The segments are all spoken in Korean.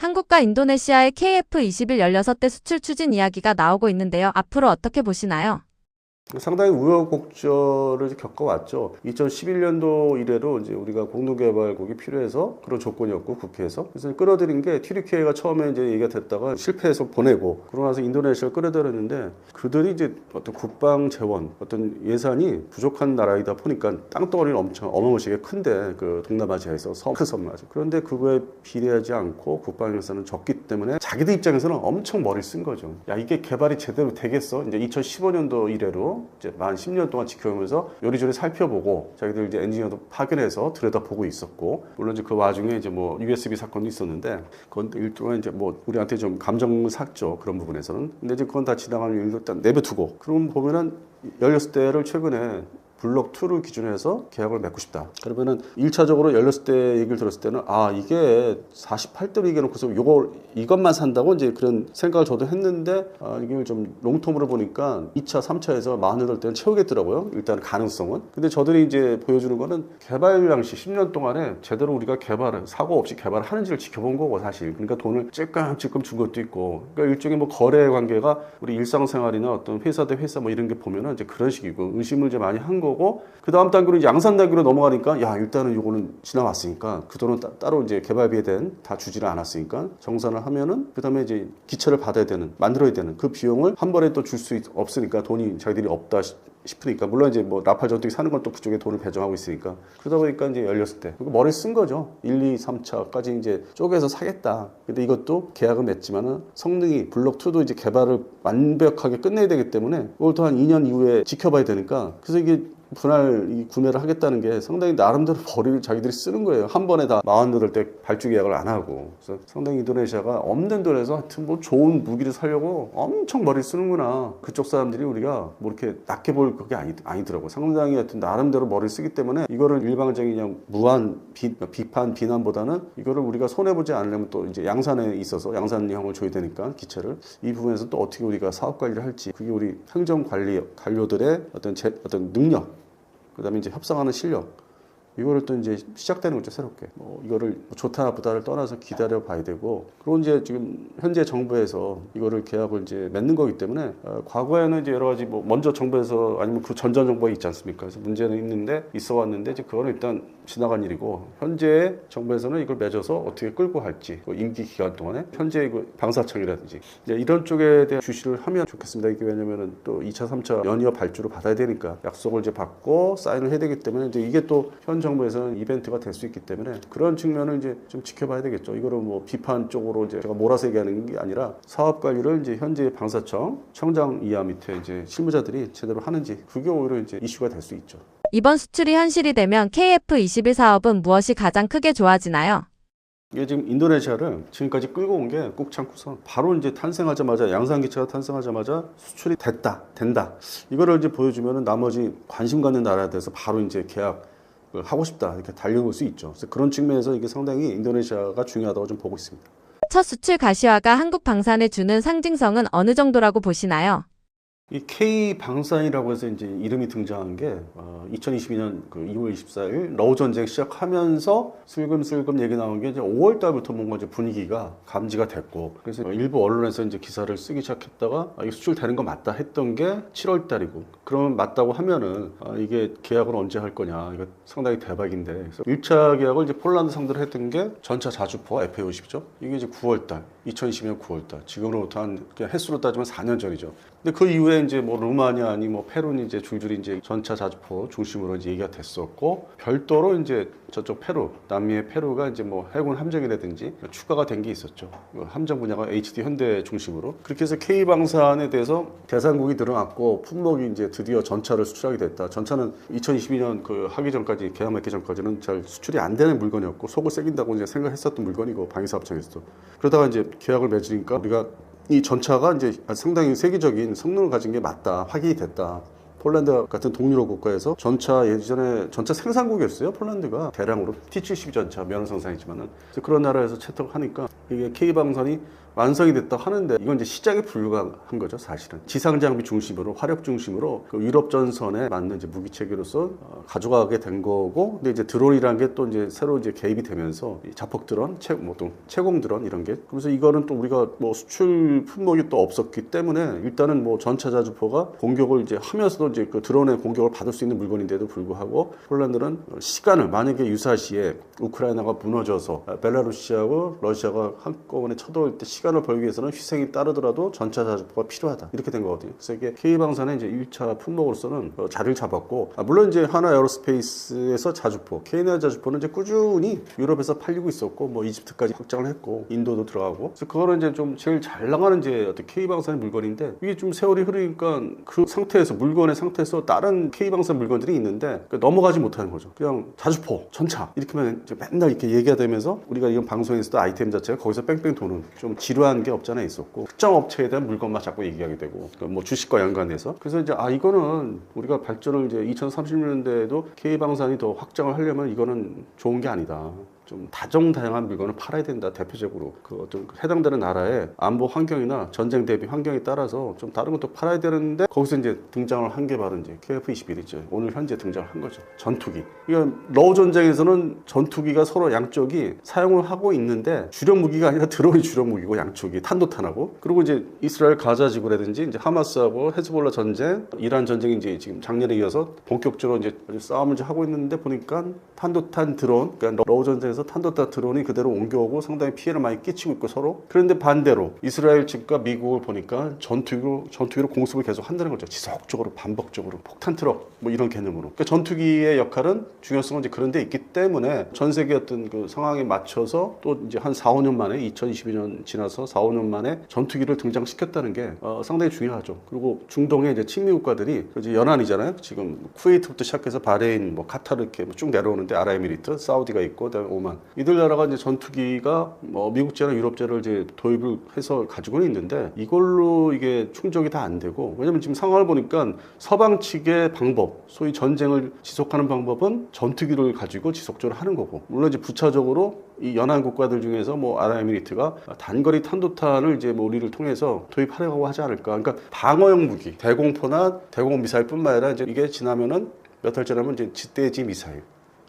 한국과 인도네시아의 KF-21 16대 수출 추진 이야기가 나오고 있는데요. 앞으로 어떻게 보시나요? 상당히 우여곡절을 겪어왔죠. 2011년도 이래로 이제 우리가 공동개발국이 필요해서 그런 조건이었고 국회에서 그래서 끌어들인 게 TDK가 처음에 이제 얘기가 됐다가 실패해서 보내고 그러고 나서 인도네시아를 끌어들였는데 그들이 이제 어떤 국방 재원 어떤 예산이 부족한 나라이다 보니까 땅덩어리는 엄청 어마무시하게 큰데 그 동남아시아에서 큰 섬마저 그런데 그거에 비례하지 않고 국방 예산은 적기 때문에 자기들 입장에서는 엄청 머리를 쓴 거죠. 야 이게 개발이 제대로 되겠어? 이제 2015년도 이래로 이제 만 10년 동안 지켜보면서 요리조리 살펴보고 자기들 이제 엔지니어도 파견해서 들여다보고 있었고 물론 이제 그 와중에 이제 뭐 USB 사건도 있었는데 그건 일종의 이제 뭐 우리한테 좀 감정을 샀죠 그런 부분에서는. 근데 이제 그건 다 지나가는 일도 일단 내버두고 그럼 보면은 16대를 최근에 블록 2를 기준으로 해서 계약을 맺고 싶다. 그러면은 1차적으로 16대 얘기를 들었을 때는 아 이게 48대로 얘기해놓고서 이것만 산다고 이제 그런 생각을 저도 했는데 이게 좀 롱텀으로 보니까 2차, 3차에서 48대는 채우겠더라고요. 일단 가능성은. 근데 저들이 이제 보여주는 거는 개발 당시 10년 동안에 제대로 우리가 개발을 사고 없이 개발을 하는지를 지켜본 거고 사실. 그러니까 돈을 찔끔찔끔 준 것도 있고. 그러니까 일종의 뭐 거래 관계가 우리 일상생활이나 어떤 회사 대 회사 뭐 이런 게 보면은 이제 그런 식이고 의심을 이제 많이 한 거고. 그 다음 단계로 이제 양산 단계로 넘어가니까 야 일단은 요거는 지나왔으니까 그 돈은 따로 이제 개발비에 대한 다 주지를 않았으니까 정산을 하면은 그 다음에 이제 기체를 받아야 되는 만들어야 되는 그 비용을 한 번에 또 줄 수 없으니까 돈이 자기들이 없다 싶으니까 물론 이제 뭐 라팔 전투기 사는 건 또 그쪽에 돈을 배정하고 있으니까 그러다 보니까 이제 열렸을 때 머리 쓴 거죠. 1, 2, 3차까지 이제 쪼개서 사겠다. 근데 이것도 계약은 맺지만은 성능이 블록 2도 이제 개발을 완벽하게 끝내야 되기 때문에 그걸 또 한 2년 이후에 지켜봐야 되니까 그래서 이게 분할 이 구매를 하겠다는 게 상당히 나름대로 머리를 자기들이 쓰는 거예요. 한 번에 다 48대 발주 계약을 안 하고. 그래서 상당히 인도네시아가 없는 돈에서 하여튼 뭐 좋은 무기를 사려고 엄청 머리를 쓰는구나. 그쪽 사람들이 우리가 뭐 이렇게 낮게 볼 그게 아니더라고요. 상당히 하여튼 나름대로 머리를 쓰기 때문에 이거를 일방적인 그냥 무한 비판, 비난보다는 이거를 우리가 손해보지 않으려면 또 이제 양산에 있어서 양산형을 줘야 되니까 기체를 이 부분에서 또 어떻게 우리가 사업 관리를 할지 그게 우리 행정 관료들의 어떤 능력 그 다음에 이제 협상하는 실력 이거를 또 이제 시작되는 거죠 새롭게 이거를 좋다 나쁘다를 떠나서 기다려 봐야 되고 그리고 이제 지금 현재 정부에서 이거를 계약을 이제 맺는 거기 때문에 과거에는 이제 여러 가지 뭐 먼저 정부에서 아니면 그 전전 정부가 있지 않습니까? 그래서 문제는 있어 왔는데 이제 그거는 일단 지나간 일이고 현재 정부에서는 이걸 맺어서 어떻게 끌고 갈지 임기 기간 동안에 현재 방사청이라든지 이런 쪽에 대한 주시를 하면 좋겠습니다. 이게 왜냐면은 또 2차, 3차 연이어 발주를 받아야 되니까 약속을 이제 받고 사인을 해야 되기 때문에 이제 이게 또 현 정부에서는 이벤트가 될 수 있기 때문에 그런 측면을 이제 좀 지켜봐야 되겠죠. 이거를 뭐 비판 쪽으로 이제 제가 몰아서 얘기하는 게 아니라 사업 관리를 이제 현재 방사청 청장 이하 밑에 이제 실무자들이 제대로 하는지 그게 오히려 이제 이슈가 될 수 있죠. 이번 수출이 현실이 되면 KF-21 사업은 무엇이 가장 크게 좋아지나요? 이게 지금 인도네시아를 지금까지 끌고 온 게 꾹 참고서 바로 이제 탄생하자마자 양산기체가 탄생하자마자 수출이 된다. 이거를 이제 보여주면은 나머지 관심 갖는 나라에 대해서 바로 이제 계약을 하고 싶다 이렇게 달려올 수 있죠. 그래서 그런 측면에서 이게 상당히 인도네시아가 중요하다고 좀 보고 있습니다. 첫 수출 가시화가 한국 방산에 주는 상징성은 어느 정도라고 보시나요? 이 K 방산이라고 해서 이제 이름이 등장한 게 2022년 그 2월 24일 러우 전쟁 시작하면서 슬금슬금 얘기 나온 게 이제 5월 달부터 뭔가 이제 분위기가 감지가 됐고 그래서 일부 언론에서 이제 기사를 쓰기 시작했다가 이게 수출되는 거 맞다 했던 게 7월 달이고 그러면 맞다고 하면은 이게 계약을 언제 할 거냐 이거 상당히 대박인데 그래서 1차 계약을 이제 폴란드 상대로 했던 게 전차 자주포 FA50죠. 이게 이제 9월 달 2020년 9월 달 지금으로부터 한 그냥 횟수로 따지면 4년 전이죠. 근데 그 이후에 이제 뭐 루마니아 아니 뭐 페루니 이제 줄줄이 이제 전차 자주포 중심으로 이제 얘기가 됐었고 별도로 이제 저쪽 페루 남미의 페루가 이제 뭐 해군 함정이라든지 추가가 된 게 있었죠. 함정 분야가 HD 현대 중심으로 그렇게 해서 K 방산에 대해서 대상국이 늘어났고 품목이 이제 드디어 전차를 수출하게 됐다. 전차는 2022년 그 하기 전까지 계약 맺기 전까지는 잘 수출이 안 되는 물건이었고 속을 새긴다고 이제 생각했었던 물건이고 방위사업청에서도 그러다가 이제 계약을 맺으니까 우리가 이 전차가 이제 상당히 세계적인 성능을 가진 게 맞다, 확인이 됐다. 폴란드 같은 동유럽 국가에서 전차 예전에 전차 생산국이었어요. 폴란드가 대량으로 T-72 전차 면허 생산이지만은 그런 나라에서 채택하니까 이게 K방산이 완성이 됐다 하는데 이건 이제 시작에 불과한 거죠, 사실은. 지상 장비 중심으로, 화력 중심으로 그 유럽 전선에 맞는 이제 무기 체계로서 가져가게 된 거고, 근데 이제 드론이라는 게 또 이제 새로 이제 개입이 되면서 이 자폭 드론, 채공 드론 이런 게, 그래서 이거는 또 우리가 뭐 수출 품목이 또 없었기 때문에 일단은 뭐 전차 자주포가 공격을 이제 하면서도 이제 그 드론의 공격을 받을 수 있는 물건인데도 불구하고 폴란드는 시간을, 만약에 유사시에 우크라이나가 무너져서 벨라루시하고 러시아가 한꺼번에 쳐들어올 때 시간을 벌기 위해서는 희생이 따르더라도 전차 자주포가 필요하다, 이렇게 된 거거든요. 그래서 이게 K방산의 이제 1차 품목으로서는 자리를 잡았고, 물론 이제 하나 에어로스페이스에서 자주포, K나 자주포는 이제 꾸준히 유럽에서 팔리고 있었고, 뭐 이집트까지 확장을 했고 인도도 들어가고, 그래서 그거는 이제 좀 제일 잘 나가는 이제 어떤 K방산의 물건인데, 이게 좀 세월이 흐르니까 그 상태에서, 물건의 상태에서 다른 K방산 물건들이 있는데 넘어가지 못하는 거죠. 그냥 자주포, 전차 이렇게만 이제 맨날 이렇게 얘기가 되면서, 우리가 이런 방송에서도 아이템 자체가 거기서 뺑뺑 도는, 좀 지루한 게 없잖아 있었고, 특정 업체에 대한 물건만 자꾸 얘기하게 되고, 뭐 주식과 연관해서. 그래서 이제 이거는 우리가 발전을 이제 2030년대에도 K방산이 더 확장을 하려면 이거는 좋은 게 아니다. 좀 다종다양한 물건을 팔아야 된다. 대표적으로 그 어떤 해당되는 나라의 안보 환경이나 전쟁 대비 환경에 따라서 좀 다른 것도 팔아야 되는데, 거기서 이제 등장을 한 게 바로 이제 KF-21이죠. 오늘 현재 등장을 한 거죠. 전투기. 이건 러우 전쟁에서는 전투기가 서로 양쪽이 사용을 하고 있는데, 주력 무기가 아니라 드론이 주력 무기고, 양쪽이 탄도탄하고, 그리고 이제 이스라엘 가자 지구라든지 이제 하마스하고 헤즈볼라 전쟁, 이란 전쟁이 이제 지금 작년에 이어서 본격적으로 이제 싸움을 이제 하고 있는데, 보니까 탄도탄 드론, 그러니까 러우 전쟁에서 탄도탄 드론이 그대로 옮겨오고 상당히 피해를 많이 끼치고 있고 서로. 그런데 반대로 이스라엘 측과 미국을 보니까 전투기로 공습을 계속 한다는 거죠. 지속적으로, 반복적으로. 폭탄 트럭 뭐 이런 개념으로. 그러니까 전투기의 역할은, 중요성은 이제 그런 데 있기 때문에 전 세계 어떤 그 상황에 맞춰서 또 이제 한 4, 5년 만에, 2022년 지나서 4, 5년 만에 전투기를 등장시켰다는 게 상당히 중요하죠. 그리고 중동의 이제 친미 국가들이 이제 연안이잖아요. 지금 쿠웨이트부터 시작해서 바레인, 뭐 카타르 이렇게 쭉 내려오는데, 아랍에미리트, 사우디가 있고, 그다음에 오만, 이들 나라가 이제 전투기가 뭐 미국제나 유럽제를 이제 도입을 해서 가지고는 있는데, 이걸로 이게 충족이 다 안 되고, 왜냐면 지금 상황을 보니까 서방 측의 방법, 소위 전쟁을 지속하는 방법은 전투기를 가지고 지속적으로 하는 거고, 물론 이제 부차적으로 이 연안 국가들 중에서 뭐 아랍에미리트가 단거리 탄도탄을 이제 뭐 우리를 통해서 도입하려고 하지 않을까. 그러니까 방어용 무기, 대공포나 대공 미사일뿐만 아니라 이제 이게 지나면은 몇 달 지나면 이제 지대지 미사일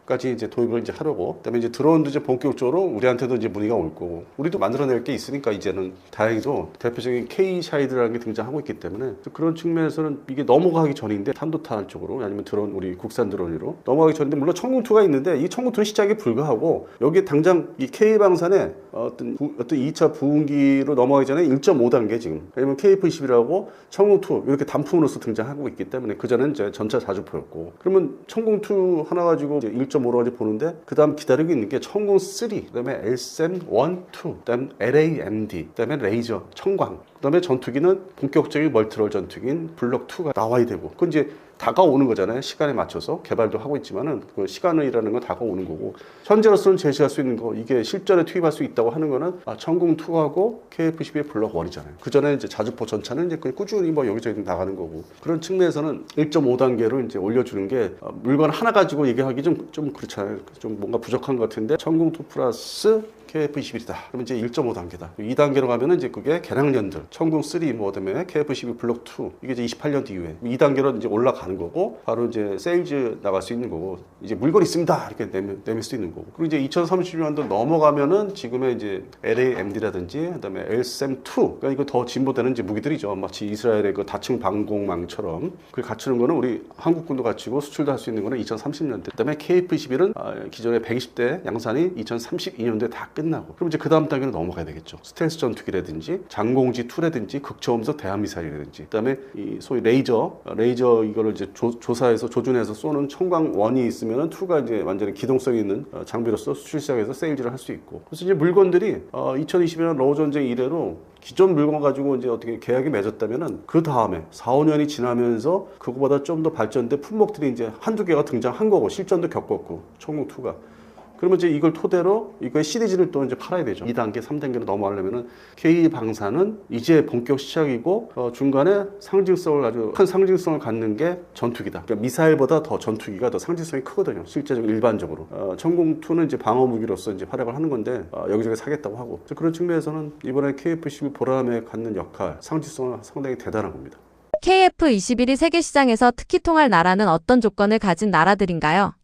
까지 이제 도입을 이제 하려고. 그다음에 이제 드론도 이제 본격적으로 우리한테도 이제 문의가 올 거고, 우리도 만들어낼 게 있으니까 이제는 다행히도 대표적인 K-샤이드라는 게 등장하고 있기 때문에, 그런 측면에서는 이게 넘어가기 전인데, 탄도탄 쪽으로 아니면 드론, 우리 국산 드론으로 넘어가기 전인데, 물론 청궁2가 있는데 이 청궁2는 시작에 불과하고, 여기에 당장 이 K방산에 어떤 2차 부흥기로 넘어가기 전에 1.5단계 지금, 왜냐면 KF-21하고 청궁2 이렇게 단품으로서 등장하고 있기 때문에, 그전에는 이제 전차 자주포였고, 그러면 청궁2 하나 가지고 이제 1.5로 가지고 보는데, 그 다음 기다리고 있는 게 청궁3, 그 다음에 LSAM 1, 2, 그 다음에 LAMD, 그 다음에 레이저, 청광, 그 다음에 전투기는 본격적인 멀티롤 전투기인 블록2가 나와야 되고, 그건 이제 다가오는 거잖아요. 시간에 맞춰서 개발도 하고 있지만은, 그 시간이라는 건 다가오는 거고, 현재로서는 제시할 수 있는 거, 이게 실전에 투입할 수 있다고 하는 거는 청궁2하고 KF-12의 블록 1이잖아요. 그 전에 이제 자주포 전차는 이제 꾸준히 뭐 여기저기 나가는 거고, 그런 측면에서는 1.5단계로 이제 올려주는 게, 물건 하나 가지고 얘기하기 좀 그렇잖아요. 좀 뭔가 부족한 것 같은데, 청궁2 플러스 KF-21이다. 그러면 이제 1.5단계다. 2단계로 가면은 이제 그게 개량년들, 청궁3, 뭐, 그다음에 KF-12 블록 2, 이게 이제 28년 뒤에 2단계로 이제 올라가는 거고, 바로 이제 세일즈 나갈 수 있는 거고, 이제 물건이 있습니다. 이렇게 내밀 수 있는 거고. 그리고 이제 2030년도 넘어가면은 지금의 이제 LAMD라든지, 그다음에 LSAM-2, 그러니까 이거 더 진보되는 이제 무기들이죠. 마치 이스라엘의 그 다층 방공망처럼 그걸 갖추는 거는 우리 한국군도 갖추고 수출도 할 수 있는 거는 2030년대. 그다음에 KF-21은 기존의 120대 양산이 2032년도에 다 끝나고, 그럼 이제 그 다음 단계로 넘어가야 되겠죠. 스텔스 전투기라든지 장공지2라든지 극초음속 대함미사일이라든지, 그다음에 이 소위 레이저 이거를 이제 조사해서 조준해서 쏘는 청광1이 있으면은 2가 이제 완전히 기동성이 있는 장비로서 수출 시장에서 세일즈를 할 수 있고. 그래서 이제 물건들이 2022년 러우 전쟁 이래로 기존 물건 가지고 이제 어떻게 계약이 맺었다면은, 그 다음에 4, 5년이 지나면서 그거보다 좀 더 발전된 품목들이 이제 한두 개가 등장한 거고, 실전도 겪었고, 청궁2가. 그러면 이제 이걸 토대로 이거의 시리즈를 또 이제 팔아야 되죠. 2단계, 3단계로 넘어가려면은 K방사는 이제 본격 시작이고 중간에 상징성을 아주 큰 상징성을 갖는 게 전투기다. 그러니까 미사일보다 더 전투기가 더 상징성이 크거든요. 실제적으로 일반적으로. 천공2는 이제 방어 무기로서 이제 활약을 하는 건데 여기저기 사겠다고 하고 그런 측면에서는 이번에 KF-12 보람에 갖는 역할, 상징성은 상당히 대단한 겁니다. KF-21이 세계 시장에서 특히 통할 나라는 어떤 조건을 가진 나라들인가요?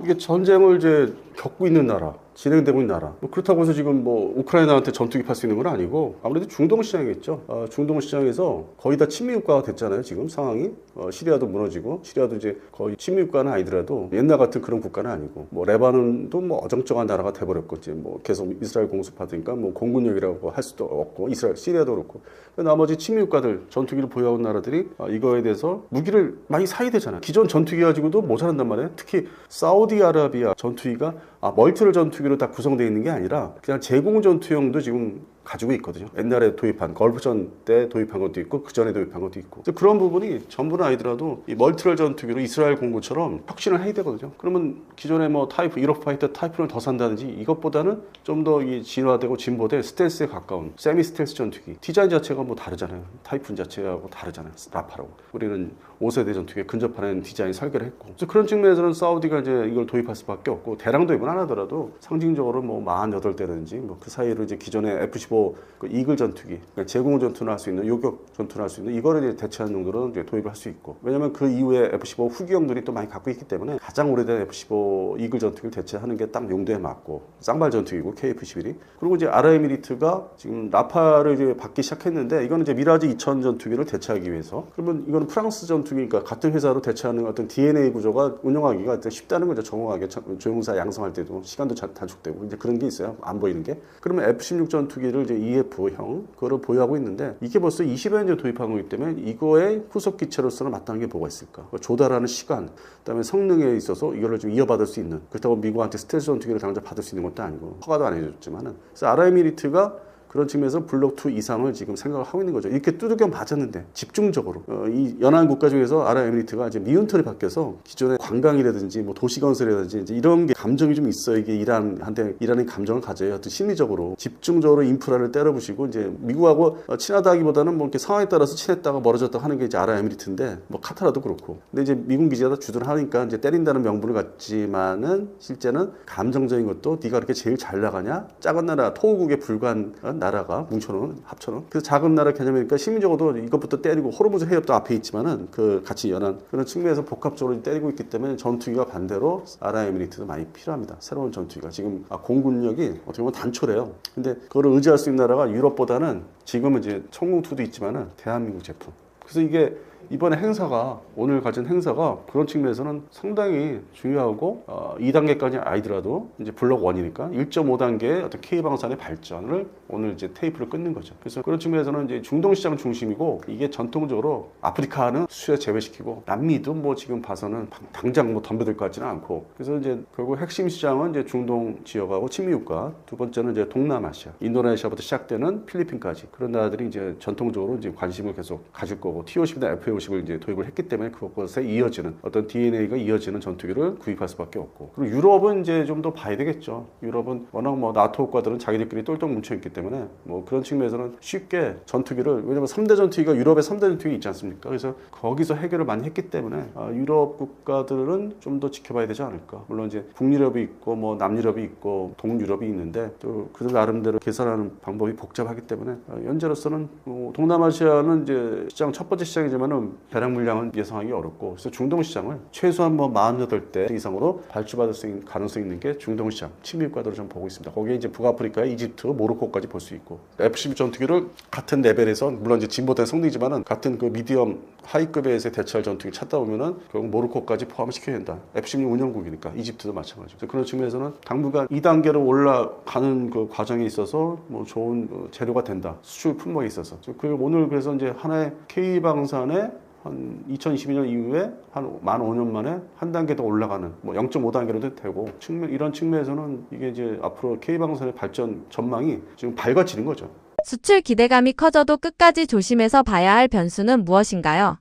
이게 전쟁을 이제 겪고 있는 나라, 진행되고 있는 나라. 뭐 그렇다고 해서 지금 뭐 우크라이나한테 전투기 팔 수 있는 건 아니고 아무래도 중동 시장이겠죠. 중동 시장에서 거의 다 친미 국가가 됐잖아요. 지금 상황이 시리아도 무너지고 시리아도 이제 거의 친미 국가는 아니더라도 옛날 같은 그런 국가는 아니고 뭐 레바논도 뭐 어정쩡한 나라가 돼버렸고 이제 뭐 계속 이스라엘 공습하니까 뭐 공군력이라고 할 수도 없고 이스라엘 시리아도 그렇고 나머지 친미 국가들 전투기를 보유하고 있는 나라들이 이거에 대해서 무기를 많이 사야 되잖아요. 기존 전투기 가지고도 모자란단 말이에요. 특히 사우디아라비아 전투기가 멀티럴 전투기로 다 구성되어 있는 게 아니라 그냥 제공 전투용도 지금 가지고 있거든요. 옛날에 도입한 걸프전 때 도입한 것도 있고 그 전에 도입한 것도 있고 그런 부분이 전부는 아니더라도 이 멀티럴 전투기로 이스라엘 공군처럼 혁신을 해야 되거든요. 그러면 기존에 뭐 타이프 유로파이터 타이프를 더 산다든지 이것보다는 좀 더 이 진화되고 진보된 스텔스에 가까운 세미 스텔스 전투기 디자인 자체가 뭐 다르잖아요. 타이푼 자체하고 다르잖아요. 라파라고 우리는 5세대 전투기에 근접하는 디자인 설계를 했고 그래서 그런 측면에서는 사우디가 이제 이걸 도입할 수밖에 없고 대량 도입은 안 하더라도 상징적으로 뭐 48대라든지 뭐 그 사이로 이제 기존의 F-15 그 이글 전투기, 그러니까 제공 전투를 할 수 있는 요격 전투를 할 수 있는 이거를 이제 대체하는 정도로 이제 도입을 할 수 있고 왜냐하면 그 이후에 F-15 후기형들이 또 많이 갖고 있기 때문에 가장 오래된 F-15 이글 전투기를 대체하는 게 딱 용도에 맞고 쌍발 전투기고 KF-11이 그리고 이제 아랍에미리트가 지금 라파를 이제 받기 시작했는데 이거는 이제 미라지 2000 전투기를 대체하기 위해서 그러면 이거는 프랑스 전투기니까 같은 회사로 대체하는 어떤 DNA 구조가 운영하기가 쉽다는 거죠. 정확하게 조종사 양성할 때도 시간도 단축되고 이제 그런 게 있어요. 안 보이는 게 그러면 F-16 전투기를 이제 EF형 그거를 보유하고 있는데 이게 벌써 20여 년 도입한 거기 때문에 이거의 후속 기체로서는 마땅한 게 뭐가 있을까? 조달하는 시간, 그다음에 성능에 있어서 이거를 좀 이어받을 수 있는 그렇다고 미국한테 스텔스 전투기를 당장 받을 수 있는 것도 아니고 허가도 안 해줬지만은 그래서 아랍에미리트가 그런 측면에서 블록 2 이상을 지금 생각을 하고 있는 거죠. 이렇게 두들겨 맞았는데 집중적으로 이 연안 국가 중에서 아랍에미리트가 이제 미운털이 바뀌어서 기존의 관광이라든지 뭐 도시 건설이라든지 이제 이런 게 감정이 좀 있어요. 이게 이란의 감정을 가져야 어떤 심리적으로 집중적으로 인프라를 때려부시고 이제 미국하고 친하다기보다는 뭐 이렇게 상황에 따라서 친했다가 멀어졌다가 하는 게 이제 아랍에미리트인데 뭐 카타르도 그렇고 근데 이제 미군 기지가 다 주둔하니까 이제 때린다는 명분을 갖지만은 실제는 감정적인 것도 네가 그렇게 제일 잘 나가냐 작은 나라 토호국에 불과한 나라가 합쳐놓은 그래서 작은 나라 개념이니까 심리적으로도 이것부터 때리고 호르무즈 해협도 앞에 있지만은 그 같이 연한 그런 측면에서 복합적으로 때리고 있기 때문에 전투기가 반대로 아랍에미리트도 많이 필요합니다. 새로운 전투기가 지금 공군력이 어떻게 보면 단초래요. 근데 그거를 의지할 수 있는 나라가 유럽보다는 지금은 이제 천공2도 있지만은 대한민국 제품. 그래서 이게 이번에 행사가 오늘 가진 행사가 그런 측면에서는 상당히 중요하고 2단계까지 아니더라도 이제 블록 1이니까 1.5단계의 어떤 K방산의 발전을 오늘 이제 테이프를 끊는 거죠. 그래서 그런 측면에서는 이제 중동 시장 중심이고 이게 전통적으로 아프리카는 수에 제외시키고 남미도 뭐 지금 봐서는 당장 뭐 덤벼들 것 같지는 않고 그래서 이제 결국 핵심 시장은 이제 중동 지역하고 친미국가 두 번째는 이제 동남아시아 인도네시아부터 시작되는 필리핀까지 그런 나라들이 이제 전통적으로 이제 관심을 계속 가질 거고 T-50이나 F-50을 이제 도입을 했기 때문에 그것에 이어지는 어떤 DNA가 이어지는 전투기를 구입할 수밖에 없고 그리고 유럽은 이제 좀 더 봐야 되겠죠. 유럽은 워낙 뭐 나토 국가들은 자기들끼리 똘똘 뭉쳐 있기 때문에 뭐 그런 측면에서는 쉽게 전투기를 왜냐면 3대 전투기가 유럽에 3대 전투기 있지 않습니까? 그래서 거기서 해결을 많이 했기 때문에 유럽 국가들은 좀 더 지켜봐야 되지 않을까. 물론 이제 북유럽이 있고 뭐 남유럽이 있고 동유럽이 있는데 또 그들 나름대로 계산하는 방법이 복잡하기 때문에 현재로서는 동남아시아는 이제 시장 첫 번째 시장이지만은 배량 물량은 예상하기 어렵고 그래서 중동 시장을 최소한 뭐 48대 이상으로 발주받을 수 있는 가능성이 있는 게 중동 시장 친미 국가들을 좀 보고 있습니다. 거기에 이제 북아프리카의 이집트, 모로코까지 볼 수 있고 F-12 전투기를 같은 레벨에서 물론 이제 진보된 성능이지만은 같은 그 미디엄 하이급에서 대체할 전투기 찾다 보면은 결국 모로코까지 포함을 시켜야 된다. F-16 운영국이니까 이집트도 마찬가지죠. 그런 측면에서는 당분간 2단계로 올라가는 그 과정에 있어서 뭐 좋은 재료가 된다. 수출 품목에 있어서. 그 오늘 그래서 이제 하나의 K방산의 한 2022년 이후에 한 만 5년 만에 한 단계 더 올라가는 뭐 0.5단계로도 되고 이런 측면에서는 이게 이제 앞으로 K방산의 발전 전망이 지금 밝아지는 거죠. 수출 기대감이 커져도 끝까지 조심해서 봐야 할 변수는 무엇인가요?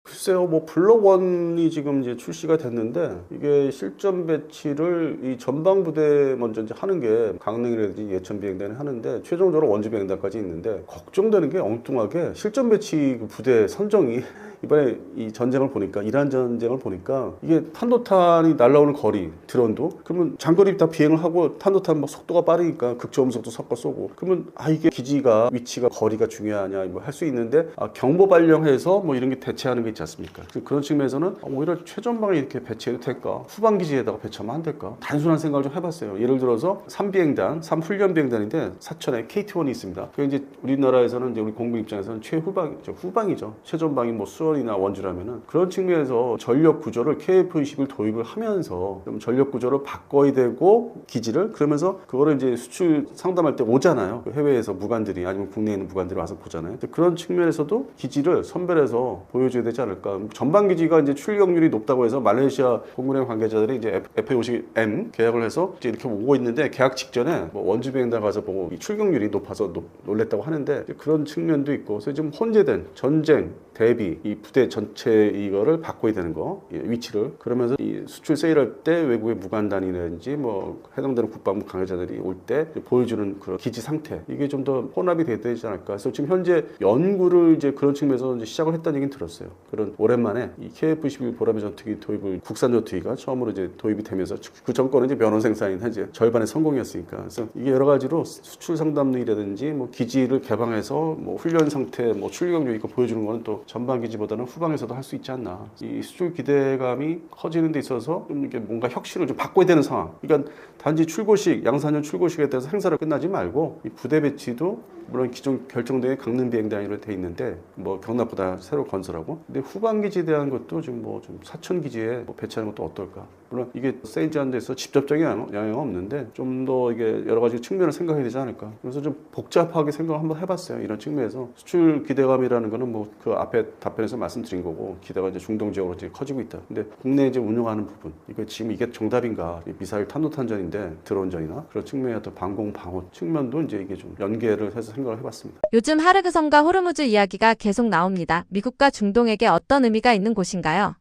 글쎄요, 뭐 블록1이 지금 이제 출시가 됐는데 이게 실전 배치를 이 전방 부대 먼저 이제 하는 게 강릉이라든지 예천 비행단이 하는데 최종적으로 원주 비행단까지 있는데 걱정되는 게 엉뚱하게 실전 배치 그 부대 선정이 이번에 이 전쟁을 보니까 이란 전쟁을 보니까 이게 탄도탄이 날라오는 거리 드론도 그러면 장거리 다 비행을 하고 탄도탄 막 속도가 빠르니까 극저음속도 섞어 쏘고 그러면 이게 기지가 위치가 거리가 중요하냐 뭐 할 수 있는데 경보 발령해서 뭐 이런 게 대체하는 게 있지 않습니까? 그런 측면에서는 오히려 최전방에 이렇게 배치해도 될까? 후방 기지에다가 배치하면 안 될까? 단순한 생각을 좀 해봤어요. 예를 들어서 3비행단, 3훈련비행단인데 사천에 KT1이 있습니다. 그 이제 우리나라에서는 이제 우리 공군 입장에서는 최후방이죠. 후방이죠. 최전방이 뭐 수원이나 원주라면은 그런 측면에서 전력 구조를 KF-21 도입을 하면서 좀 전력 구조를 바꿔야 되고 기지를 그러면서 그거를 이제 수출 상담할 때 오잖아요. 그 해외에서 무관들이 아니면 국내에 있는 무관들이 와서 보잖아요. 그런 측면에서도 기지를 선별해서 보여줘야 되지 않을까. 전방 기지가 이제 출격률이 높다고 해서 말레이시아 공군의 관계자들이 이제 F-50M 계약을 해서 이제 이렇게 오고 있는데 계약 직전에 뭐 원주 비행단 가서 보고 이 출격률이 높아서 놀랬다고 하는데 그런 측면도 있고 그래서 좀 혼재된 전쟁 대비 이 부대 전체 이거를 바꿔야 되는 거 위치를 그러면서 이 수출 세일할 때 외국의 무관단이라든지 뭐 해당되는 국방부 관계자들이 올 때 보여주는 그런 기지 상태 이게 좀 더 혼합이 돼야 되지 않을까. 그래서 지금 현재 연구를 이제 그런 측면에서 이제 시작을 했다는 얘기는 들었어요. 그런 오랜만에 이 KF-21 보라매 전투기 도입을 국산 전투기가 처음으로 이제 도입이 되면서 그 정권은 이제 면허 생산인 현재 절반의 성공이었으니까 그래서 이게 여러 가지로 수출 상담이라든지 뭐 기지를 개방해서 뭐 훈련 상태 뭐 출격률 이거 보여주는 거는 또 전방 기지보다는 후방에서도 할 수 있지 않나. 이 수출 기대감이 커지는 데 있어서 좀 이게 뭔가 혁신을 좀 바꿔야 되는 상황. 그러니까 단지 출고식 양산형 출고식에 대해서 행사를 끝나지 말고 이 부대 배치도 물론 기존 결정된 강릉 비행단위로 돼 있는데 뭐 경납보다 새로 건설하고 근데 후방 기지에 대한 것도 지금 뭐 좀 사천 기지에 뭐 배치하는 것도 어떨까. 물론 이게 세일즈하는 데서 직접적인 영향은 없는데 좀 더 이게 여러 가지 측면을 생각해야 되지 않을까. 그래서 좀 복잡하게 생각을 한번 해봤어요. 이런 측면에서 수출 기대감이라는 거는 뭐 그 앞에 답변에서 말씀드린 거고 기대가 이제 중동 지역으로 이제 커지고 있다. 근데 국내 이제 운영하는 부분 이거 지금 이게 정답인가? 미사일 탄도탄전인데 드론전이나 그런 측면의 어떤 방공 방어 측면도 이제 이게 좀 연계를 해서 생각을 해봤습니다. 요즘 하르그섬과 호르무즈 이야기가 계속 나옵니다. 미국과 중동에게 어떤 의미가 있는 곳인가요?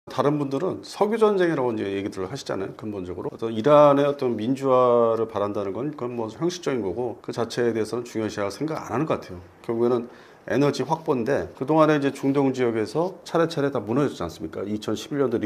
다른 분들은 석유 전쟁이라고 이제 얘기들을 하시잖아요. 근본적으로 어떤 이란의 어떤 민주화를 바란다는 건 그건 뭐 형식적인 거고 그 자체에 대해서는 중요시하고 생각 안 하는 것 같아요. 결국에는 에너지 확보인데 그동안에 이제 중동 지역에서 차례차례 다 무너졌지 않습니까? 2011년도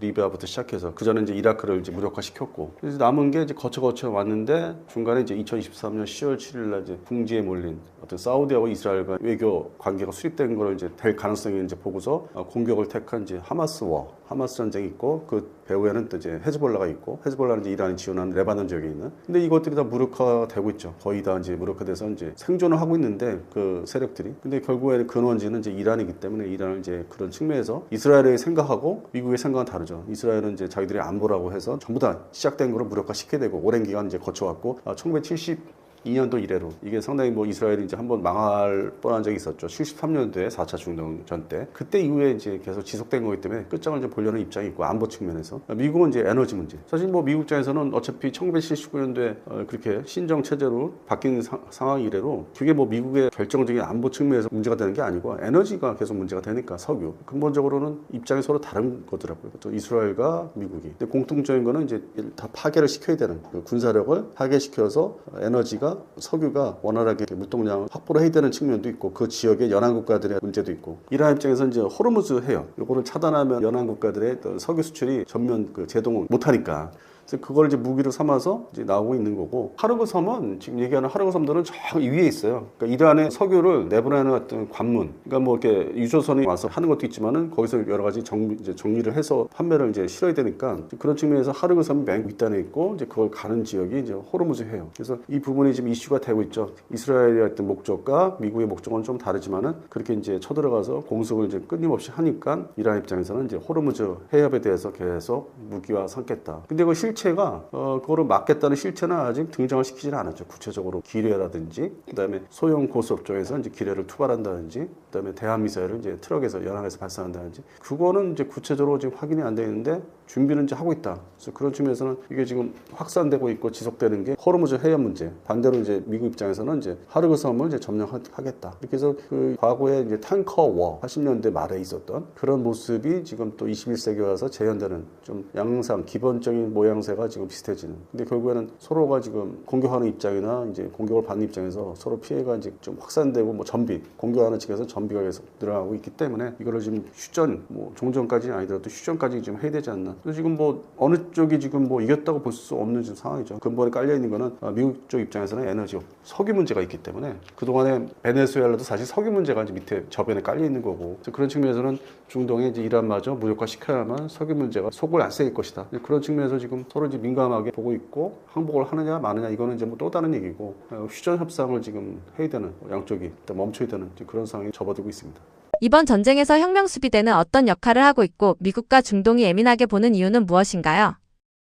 리비아부터 시작해서 그 전에 이제 이라크를 이제 무력화시켰고 그래서 남은 게 이제 거쳐 왔는데 중간에 이제 2023년 10월 7일 날 이제 궁지에 몰린 어떤 사우디하고 이스라엘과 외교 관계가 수립된 걸 이제 될 가능성이 이제 보고서 공격을 택한 이제 하마스 전쟁이 있고 그 배후에는 또 이제 헤즈볼라가 있고 헤즈볼라는 이제 이란이 지원하는 레바논 지역에 있는 근데 이것들이 다 무력화되고 있죠. 거의 다 이제 무력화돼서 이제 생존을 하고 있는데 그 세력들이 근데 결국에는 근원지는 이제 이란이기 때문에 이란을 이제 그런 측면에서 이스라엘의 생각하고 미국의 생각은 다르죠. 이스라엘은 이제 자기들의 안보라고 해서 전부 다 시작된 거를 무력화시켜야 되고 오랜 기간 이제 거쳐왔고 1972년도 이래로 이게 상당히 뭐 이스라엘이 이제 한번 망할 뻔한 적이 있었죠. 73년도에 4차 중동전 때 그때 이후에 이제 계속 지속된 거기 때문에 끝장을 이제 보려는 입장이 있고 안보 측면에서 미국은 이제 에너지 문제. 사실 뭐 미국 입장에서는 어차피 1979년도에 그렇게 신정 체제로 바뀐 상황 이래로 그게 뭐 미국의 결정적인 안보 측면에서 문제가 되는 게 아니고 에너지가 계속 문제가 되니까 석유 근본적으로는 입장이 서로 다른 거더라고요. 또 이스라엘과 미국이. 근데 공통적인 거는 이제 다 파괴를 시켜야 되는 그 군사력을 파괴시켜서 에너지가 석유가 원활하게 물동량을 확보를 해야 되는 측면도 있고 그 지역의 연안 국가들의 문제도 있고 이란 입장에서는 이제 호르무즈 해역 요거를 차단하면 연안 국가들의 석유 수출이 전면 그 제동을 못하니까 그래서 그걸 이제 무기로 삼아서 이제 나오고 있는 거고 하르그 섬은 지금 얘기하는 하르그 섬들은 저 위에 있어요. 그러니까 이란의 석유를 내보내는 어떤 관문, 그러니까 뭐 이렇게 유조선이 와서 하는 것도 있지만은 거기서 여러 가지 이제 정리를 해서 판매를 이제 실어야 되니까 그런 측면에서 하르그 섬이 맨 윗단에 있고 이제 그걸 가는 지역이 이제 호르무즈 해요. 그래서 이 부분이 지금 이슈가 되고 있죠. 이스라엘의 어떤 목적과 미국의 목적은 좀 다르지만은 그렇게 이제 쳐들어가서 공습을 이제 끊임없이 하니까 이란 입장에서는 이제 호르무즈 해협에 대해서 계속 무기화 삼겠다. 근데 그 실제 실체가 그거를 막겠다는 실체는 아직 등장을 시키지는 않았죠. 구체적으로 기뢰라든지 그다음에 소형 고수업종에서 이제 기뢰를 투발한다든지 그다음에 대한미사일을 이제 트럭에서 연안에서 발사한다든지 그거는 이제 구체적으로 지금 확인이 안 되어 있는데 준비는 이제 하고 있다. 그래서 그런 측면에서는 이게 지금 확산되고 있고 지속되는 게 호르무즈 해협 문제. 반대로 이제 미국 입장에서는 이제 하르그 섬을 이제 점령하겠다. 이렇게 해서 그 과거에 이제 탱커워 80년대 말에 있었던 그런 모습이 지금 또 21세기 와서 재현되는 좀 양상 기본적인 모양새가 지금 비슷해지는. 근데 결국에는 서로가 지금 공격하는 입장이나 이제 공격을 받는 입장에서 서로 피해가 이제 좀 확산되고 뭐 전비 공격하는 측에서 전비가 계속 늘어나고 있기 때문에 이거를 지금 휴전 뭐 종전까지는 아니더라도 휴전까지 지금 해야 되지 않나. 그래서 지금 뭐 어느 쪽이 지금 뭐 이겼다고 볼 수 없는 지금 상황이죠. 근본에 깔려 있는 거는 미국 쪽 입장에서는 에너지 석유 문제가 있기 때문에 그동안에 베네수엘라도 사실 석유 문제가 이제 밑에 저변에 깔려 있는 거고 그래서 그런 측면에서는 중동에 이제 이란마저 무력화 시켜야만 석유 문제가 속을 안 새길 것이다. 그런 측면에서 지금 서로 이제 민감하게 보고 있고 항복을 하느냐 마느냐 이거는 이제 뭐 또 다른 얘기고 휴전 협상을 지금 해야 되는 양쪽이 일단 멈춰야 되는 그런 상황에 접어들고 있습니다. 이번 전쟁에서 혁명수비대는 어떤 역할을 하고 있고 미국과 중동이 예민하게 보는 이유는 무엇인가요?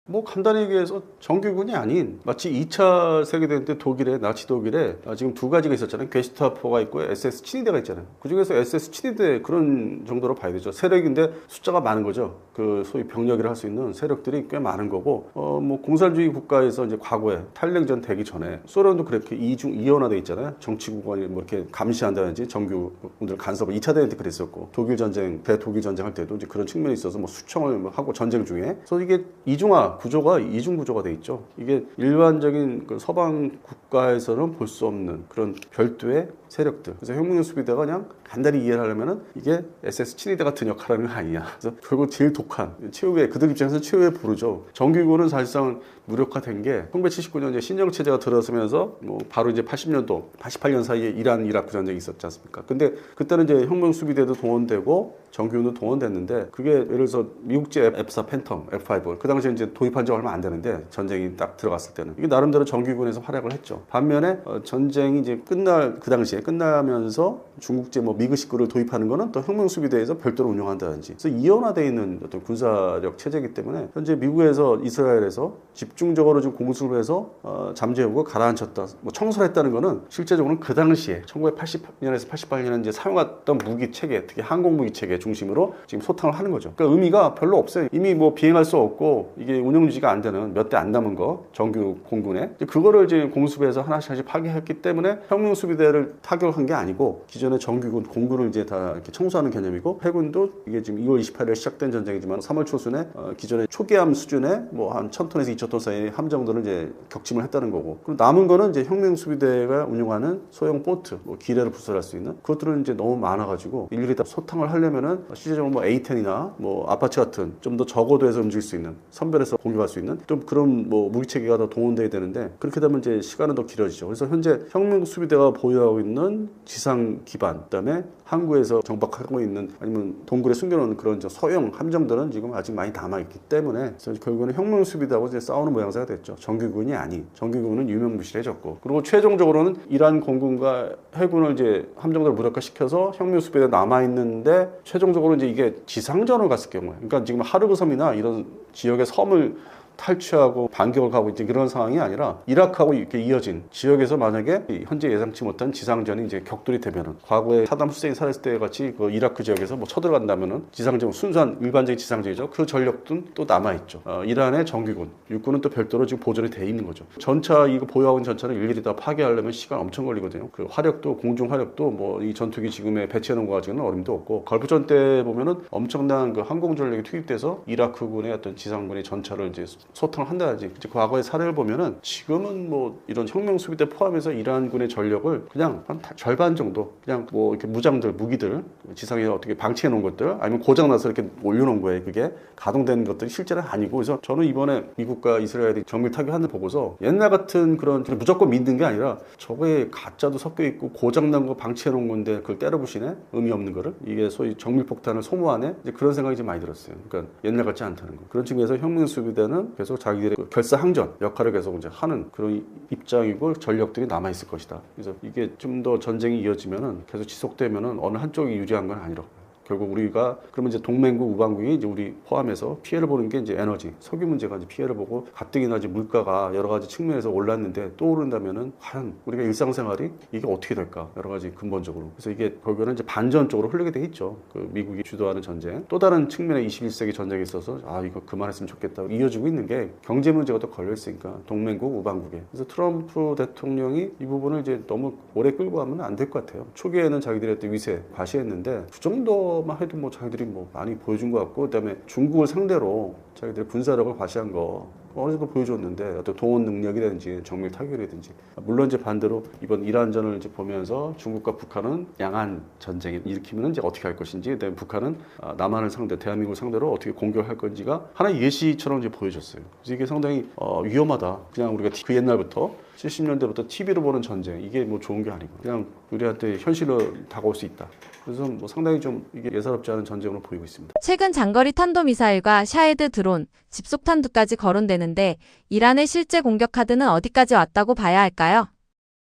뭐 간단히 얘기해서 정규군이 아닌 마치 2차 세계대전 때 독일의 나치 독일에 지금 두 가지가 있었잖아요. 게슈타포가 있고 SS 친위대가 있잖아요. 그중에서 SS 친위대 그런 정도로 봐야 되죠. 세력인데 숫자가 많은 거죠. 그 소위 병력이라 할 수 있는 세력들이 꽤 많은 거고 뭐 공산주의 국가에서 이제 과거에 탈냉전 되기 전에 소련도 그렇게 이원화돼 있잖아요. 정치국원이 뭐 이렇게 감시한다든지 정규군들 간섭을 2차 대전 때 그랬었고 독일 전쟁 대독일 전쟁 할 때도 이제 그런 측면이 있어서 뭐 수청을 하고 전쟁 중에 그래서 이게 이중화 구조가 이중 구조가 돼 있죠. 이게 일반적인 그 서방 국가에서는 볼 수 없는 그런 별도의 세력들. 그래서 혁명 수비대가 그냥 간단히 이해를 하려면은 이게 SS 친위대 같은 역할을 하는 거 아니냐. 그래서 결국 제일 독한 최후의 그들 입장에서 최후의 부르죠. 정규군은 사실상 무력화된 게 1979년 신정 체제가 들어서면서 뭐 바로 이제 80년도, 88년 사이에 이란 이라크 전쟁이 있었지 않습니까? 근데 그때는 이제 혁명 수비대도 동원되고 정규군도 동원됐는데 그게 예를 들어서 미국제 F4 팬텀, F5 그 당시에 이제 도입한 지 얼마 안 되는데 전쟁이 딱 들어갔을 때는 이게 나름대로 정규군에서 활약을 했죠. 반면에 전쟁이 이제 그 당시에 끝나면서 중국제 뭐 미그식구를 도입하는 거는 또 혁명 수비대에서 별도로 운영한다든지 그래서 이원화되어 있는 어떤 군사력 체제이기 때문에 현재 미국에서 이스라엘에서 집중적으로 좀 공습을 해서 잠재우고 가라앉혔다, 뭐 청소했다는 거는 실제적으로는 그 당시에 1980년에서 88년에 이제 사용했던 무기 체계, 특히 항공 무기 체계 중심으로 지금 소탕을 하는 거죠. 그러니까 의미가 별로 없어요. 이미 뭐 비행할 수 없고 이게 운영 유지가 안 되는 몇 대 안 남은 거 정규 공군에 그거를 이제 공습해서 하나씩 파괴했기 때문에 혁명 수비대를 타격한 게 아니고 기존의 정규군 공군을 이제 다 이렇게 청소하는 개념이고 해군도 이게 지금 2월 28일에 시작된 전쟁이지만 3월 초순에 기존의 초기함 수준의 뭐 한 1000톤에서 2000톤 사이의 함정들을 이제 격침을 했다는 거고 그리고 남은 거는 이제 혁명 수비대가 운용하는 소형 보트, 뭐 기뢰를 부설할 수 있는 그것들은 이제 너무 많아가지고 일일이 다 소탕을 하려면은 실제적으로 뭐 A10이나 뭐 아파치 같은 좀 더 저고도에서 움직일 수 있는 선별해서 공격할 수 있는 좀 그런 뭐 무기 체계가 더 동원돼야 되는데 그렇게 되면 이제 시간은 더 길어지죠. 그래서 현재 혁명 수비대가 보유하고 있는 지상 기반, 그다음에 항구에서 정박하고 있는 아니면 동굴에 숨겨놓은 그런 소형 함정들은 지금 아직 많이 남아있기 때문에 그래서 결국에는 혁명 수비대하고 이제 싸우는 모양새가 됐죠. 정규군이 아닌 정규군은 유명무실해졌고 그리고 최종적으로는 이란 공군과 해군을 이제 함정들을 무력화시켜서 혁명 수비대가 남아있는데 최종적으로 이제 이게 지상전을 갔을 경우에 그러니까 지금 하르그 섬이나 이런 지역의 섬을 탈취하고 반격을 하고 이제 그런 상황이 아니라 이라크하고 이렇게 이어진 지역에서 만약에 현재 예상치 못한 지상전이 이제 격돌이 되면은 과거에 사담 후세인 살했을 때 같이 그 이라크 지역에서 뭐 쳐들어간다면은 지상전 순수한 일반적인 지상전이죠. 그 전력도 또 남아 있죠. 이란의 정규군, 육군은 또 별도로 지금 보존이 돼 있는 거죠. 전차 이거 보유하고 있는 전차를 일일이 다 파괴하려면 시간 엄청 걸리거든요. 그 화력도 공중 화력도 뭐 이 전투기 지금에 배치해 놓은 거 가지고는 어림도 없고 걸프전 때 보면은 엄청난 그 항공 전력이 투입돼서 이라크군의 어떤 지상군의 전차를 이제 소탕을 한다든지 이제 과거의 사례를 보면은 지금은 뭐 이런 혁명 수비대 포함해서 이란군의 전력을 그냥 한 절반 정도 그냥 뭐 이렇게 무장들 무기들 지상에 어떻게 방치해 놓은 것들 아니면 고장 나서 이렇게 올려놓은 거예요. 그게 가동되는 것들이 실제는 아니고 그래서 저는 이번에 미국과 이스라엘이 정밀 타격하는 거 보고서 옛날 같은 그런 무조건 믿는 게 아니라 저거에 가짜도 섞여 있고 고장 난 거 방치해 놓은 건데 그걸 때려 부시네 의미 없는 거를 이게 소위 정밀 폭탄을 소모하네 이제 그런 생각이 좀 많이 들었어요. 그러니까 옛날 같지 않다는 거. 그런 측면에서 혁명 수비대는 계속 자기들의 결사항전 역할을 계속 이제 하는 그런 입장이고 전력들이 남아 있을 것이다. 그래서 이게 좀 더 전쟁이 이어지면은 계속 지속되면은 어느 한쪽이 유리한 건 아니라고. 결국 우리가 그러면 이제 동맹국 우방국이 이제 우리 포함해서 피해를 보는 게 이제 에너지, 석유 문제가 이제 피해를 보고 가뜩이나 이제 물가가 여러 가지 측면에서 올랐는데 또 오른다면은 과연 우리가 일상생활이 이게 어떻게 될까? 여러 가지 근본적으로. 그래서 이게 결국에는 이제 반전적으로 흐르게 돼 있죠. 그 미국이 주도하는 전쟁. 또 다른 측면의 21세기 전쟁에 있어서 이거 그만했으면 좋겠다. 이어지고 있는 게 경제 문제가 또 걸려 있으니까 동맹국 우방국에. 그래서 트럼프 대통령이 이 부분을 이제 너무 오래 끌고 가면 안 될 것 같아요. 초기에는 자기들의 또 위세 과시했는데 그 정도만 해도 뭐 자기들이 뭐 많이 보여준 것 같고, 그다음에 중국을 상대로 자기들의 군사력을 과시한 거 어느 정도 보여줬는데 어떤 동원 능력이라든지 정밀 타격이라든지, 물론 이제 반대로 이번 이란전을 이제 보면서 중국과 북한은 양안 전쟁을 일으키면 이제 어떻게 할 것인지, 그다음에 북한은 남한을 상대, 대한민국을 상대로 어떻게 공격할 건지가 하나의 예시처럼 이제 보여줬어요. 그래서 이게 상당히 위험하다. 그냥 우리가 그 옛날부터 70년대부터 TV로 보는 전쟁, 이게 뭐 좋은 게 아니고 그냥 우리한테 현실로 다가올 수 있다. 그래서 뭐 상당히 좀 이게 예사롭지 않은 전쟁으로 보이고 있습니다. 최근 장거리 탄도미사일과 샤헤드 드론, 집속탄두까지 거론되는데 이란의 실제 공격 카드는 어디까지 왔다고 봐야 할까요?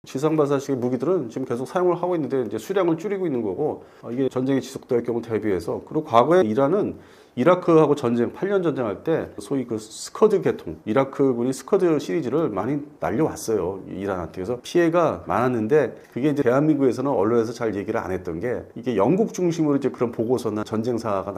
지상발사식의 무기들은 지금 계속 사용을 하고 있는데 이제 수량을 줄이고 있는 거고, 이게 전쟁이 지속될 경우 대비해서. 그리고 과거에 이란은 이라크하고 전쟁, 8년 전쟁할 때 소위 그 스커드 계통, 이라크군이 스커드 시리즈를 많이 날려왔어요, 이란한테. 그래서 피해가 많았는데 그게 이제 대한민국에서는 언론에서 잘 얘기를 안 했던 게, 이게 영국 중심으로 이제 그런 보고서나 전쟁사가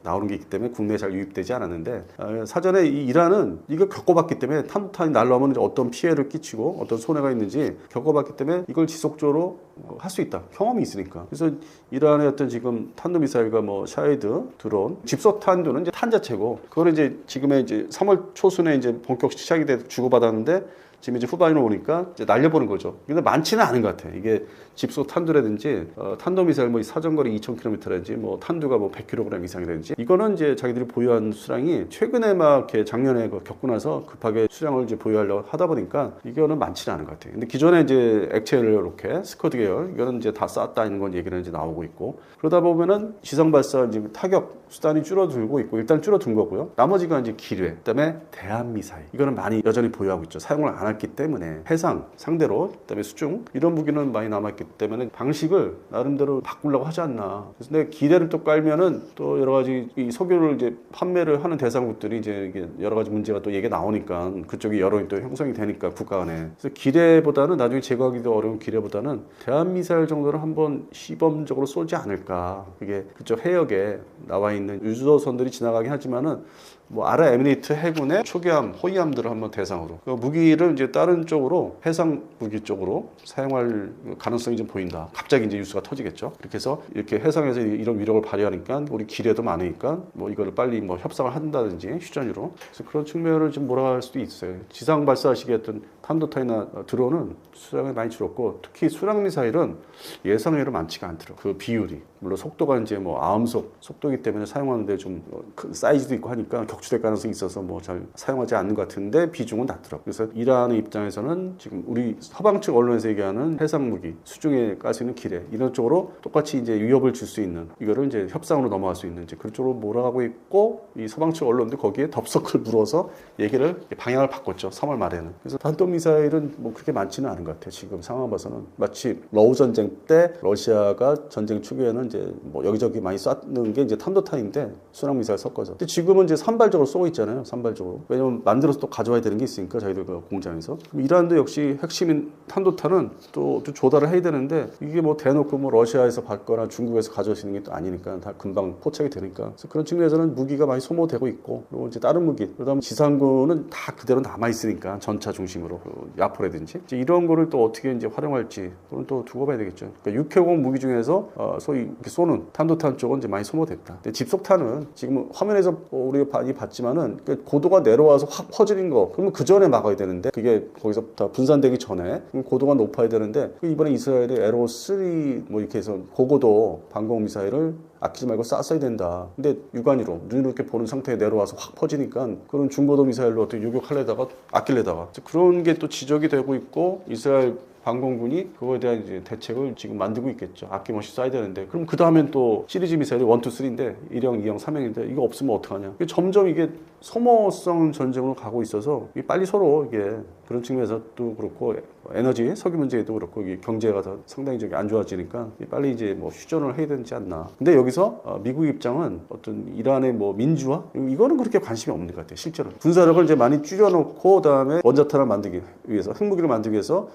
나오는 게 있기 때문에 국내에 잘 유입되지 않았는데, 사전에 이 이란은 이걸 겪어봤기 때문에 탄도탄이 날라오면 이제 어떤 피해를 끼치고 어떤 손해가 있는지 겪어봤기 때문에 이걸 지속적으로 할 수 있다. 경험이 있으니까. 그래서 이란의 어떤 지금 탄도미사일과 뭐 샤헤드, 드론, 집소탄두는 이제 탄 자체고, 그거를 이제 지금의 이제 3월 초순에 이제 본격 시작이 돼 주고받았는데 지금 이제 후반으로 오니까 이제 날려보는 거죠. 근데 많지는 않은 것 같아요. 이게 집소 탄두라든지 탄도미사일 뭐 사정거리 2,000km라든지 뭐 탄두가 뭐 100kg 이상이라든지, 이거는 이제 자기들이 보유한 수량이 최근에 막 이렇게 작년에 겪고 나서 급하게 수량을 이제 보유하려고 하다 보니까 이거는 많지는 않은 것 같아요. 근데 기존에 이제 액체를 이렇게 스쿼드 계열, 이거는 이제 다 쌌다는 건 얘기는 이제 나오고 있고, 그러다 보면은 지상 발사 이제 타격 수단이 줄어들고 있고, 일단 줄어든 거고요. 나머지가 이제 기뢰, 그다음에 대한 미사일, 이거는 많이 여전히 보유하고 있죠. 사용을 안 했기 때문에. 해상 상대로, 그다음에 수중, 이런 무기는 많이 남아있기 때문에 방식을 나름대로 바꾸려고 하지 않나. 그래서 근데 기뢰를 또 깔면은 또 여러 가지 이 석유를 이제 판매를 하는 대상국들이 이제 이게 여러 가지 문제가 또 얘기 나오니까 그쪽이 여론이 또 형성이 되니까 국가 간에. 그래서 기뢰보다는, 나중에 제거하기도 어려운 기뢰보다는 대한 미사일 정도는 한번 시범적으로 쏘지 않을까. 그게 그쪽 해역에 나와 있는 유조선들이 지나가긴 하지만은 뭐 아랍에미리트 해군의 초기함, 호위함들을 한번 대상으로 그 무기를 이제 다른 쪽으로, 해상 무기 쪽으로 사용할 가능성이 좀 보인다. 갑자기 이제 뉴스가 터지겠죠. 그렇게 해서 이렇게 해상에서 이런 위력을 발휘하니까 우리 기뢰도 많으니까 뭐 이거를 빨리 뭐 협상을 한다든지 휴전으로. 그래서 그런 측면을 좀 몰아갈 수도 있어요. 지상 발사식의 어떤 탄도탄이나 드론은 수량이 많이 줄었고, 특히 수량 미사일은 예상외로 많지가 않더라고요. 그 비율이. 물론 속도가 이제 뭐 아음속 속도이기 때문에 사용하는데 좀 사이즈도 있고 하니까 격추될 가능성이 있어서 뭐 잘 사용하지 않는 것 같은데 비중은 낮더라고요. 그래서 이란의 입장에서는 지금 우리 서방 측 언론에서 얘기하는 해상 무기, 수중에 깔 수 있는 기뢰, 이런 쪽으로 똑같이 이제 위협을 줄 수 있는, 이거를 이제 협상으로 넘어갈 수 있는 이제 그쪽으로 몰아가고 있고, 이 서방 측 언론도 거기에 덥석을 물어서 얘기를 방향을 바꿨죠. 3월 말에는. 그래서 탄도미사일은 뭐 그렇게 많지는 않은 것 같아요. 지금 상황 봐서는 마치 러우 전쟁 때 러시아가 전쟁 초기에는 이제 뭐 여기저기 많이 쐈는 게 이제 탄도탄인데, 수량 미사일 섞어서. 근데 지금은 이제 산발적으로 쏘고 있잖아요. 산발적으로. 왜냐면 만들어서 또 가져와야 되는 게 있으니까, 자기들 그 공장에서. 이란도 역시 핵심인 탄도탄은 또 조달을 해야 되는데, 이게 뭐 대놓고 뭐 러시아에서 받거나 중국에서 가져올 수 있는 게 또 아니니까 다 금방 포착이 되니까. 그래서 그런 측면에서는 무기가 많이 소모되고 있고, 그리고 이제 다른 무기, 그다음 지상군은 다 그대로 남아 있으니까, 전차 중심으로 야포라든지 이제 이런 거를 또 어떻게 이제 활용할지, 그건 또 두고 봐야 되겠죠. 그러니까 육해공 무기 중에서 소위 이렇게 쏘는 탄도탄 쪽은 이제 많이 소모됐다. 근데 집속탄은 지금 화면에서 우리가 많이 봤지만은 고도가 내려와서 확 퍼지는 거, 그러면 그 전에 막아야 되는데, 그게 거기서 다 분산되기 전에 고도가 높아야 되는데, 이번에 이스라엘이 에로 3 뭐 이렇게 해서 고고도 방공 미사일을 아끼지 말고 쐈어야 된다. 근데 육안으로 눈으로 이렇게 보는 상태에 내려와서 확 퍼지니까, 그런 중고도 미사일로 어떻게 요격하려다가 아끼려다가 그런 게 또 지적이 되고 있고, 이스라엘 방공군이 그거에 대한 이제 대책을 지금 만들고 있겠죠. 아낌없이 쏴야 되는데, 그럼 그 다음엔 또 시리즈 미사일이 1, 2, 3인데 1형, 2형, 3형인데 이거 없으면 어떡하냐. 점점 이게 소모성 전쟁으로 가고 있어서 빨리 서로 이게 그런 측면에서도 그렇고 에너지, 석유 문제도 그렇고 이게 경제가 더 상당히 저기 안 좋아지니까 빨리 이제 뭐 휴전을 해야 되지 않나. 근데 여기서 미국 입장은 어떤 이란의 뭐 민주화 이거는 그렇게 관심이 없는 것 같아요. 실제로 군사력을 이제 많이 줄여놓고 그다음에 원자탄을 만들기 위해서 핵무기를 만들기 위해서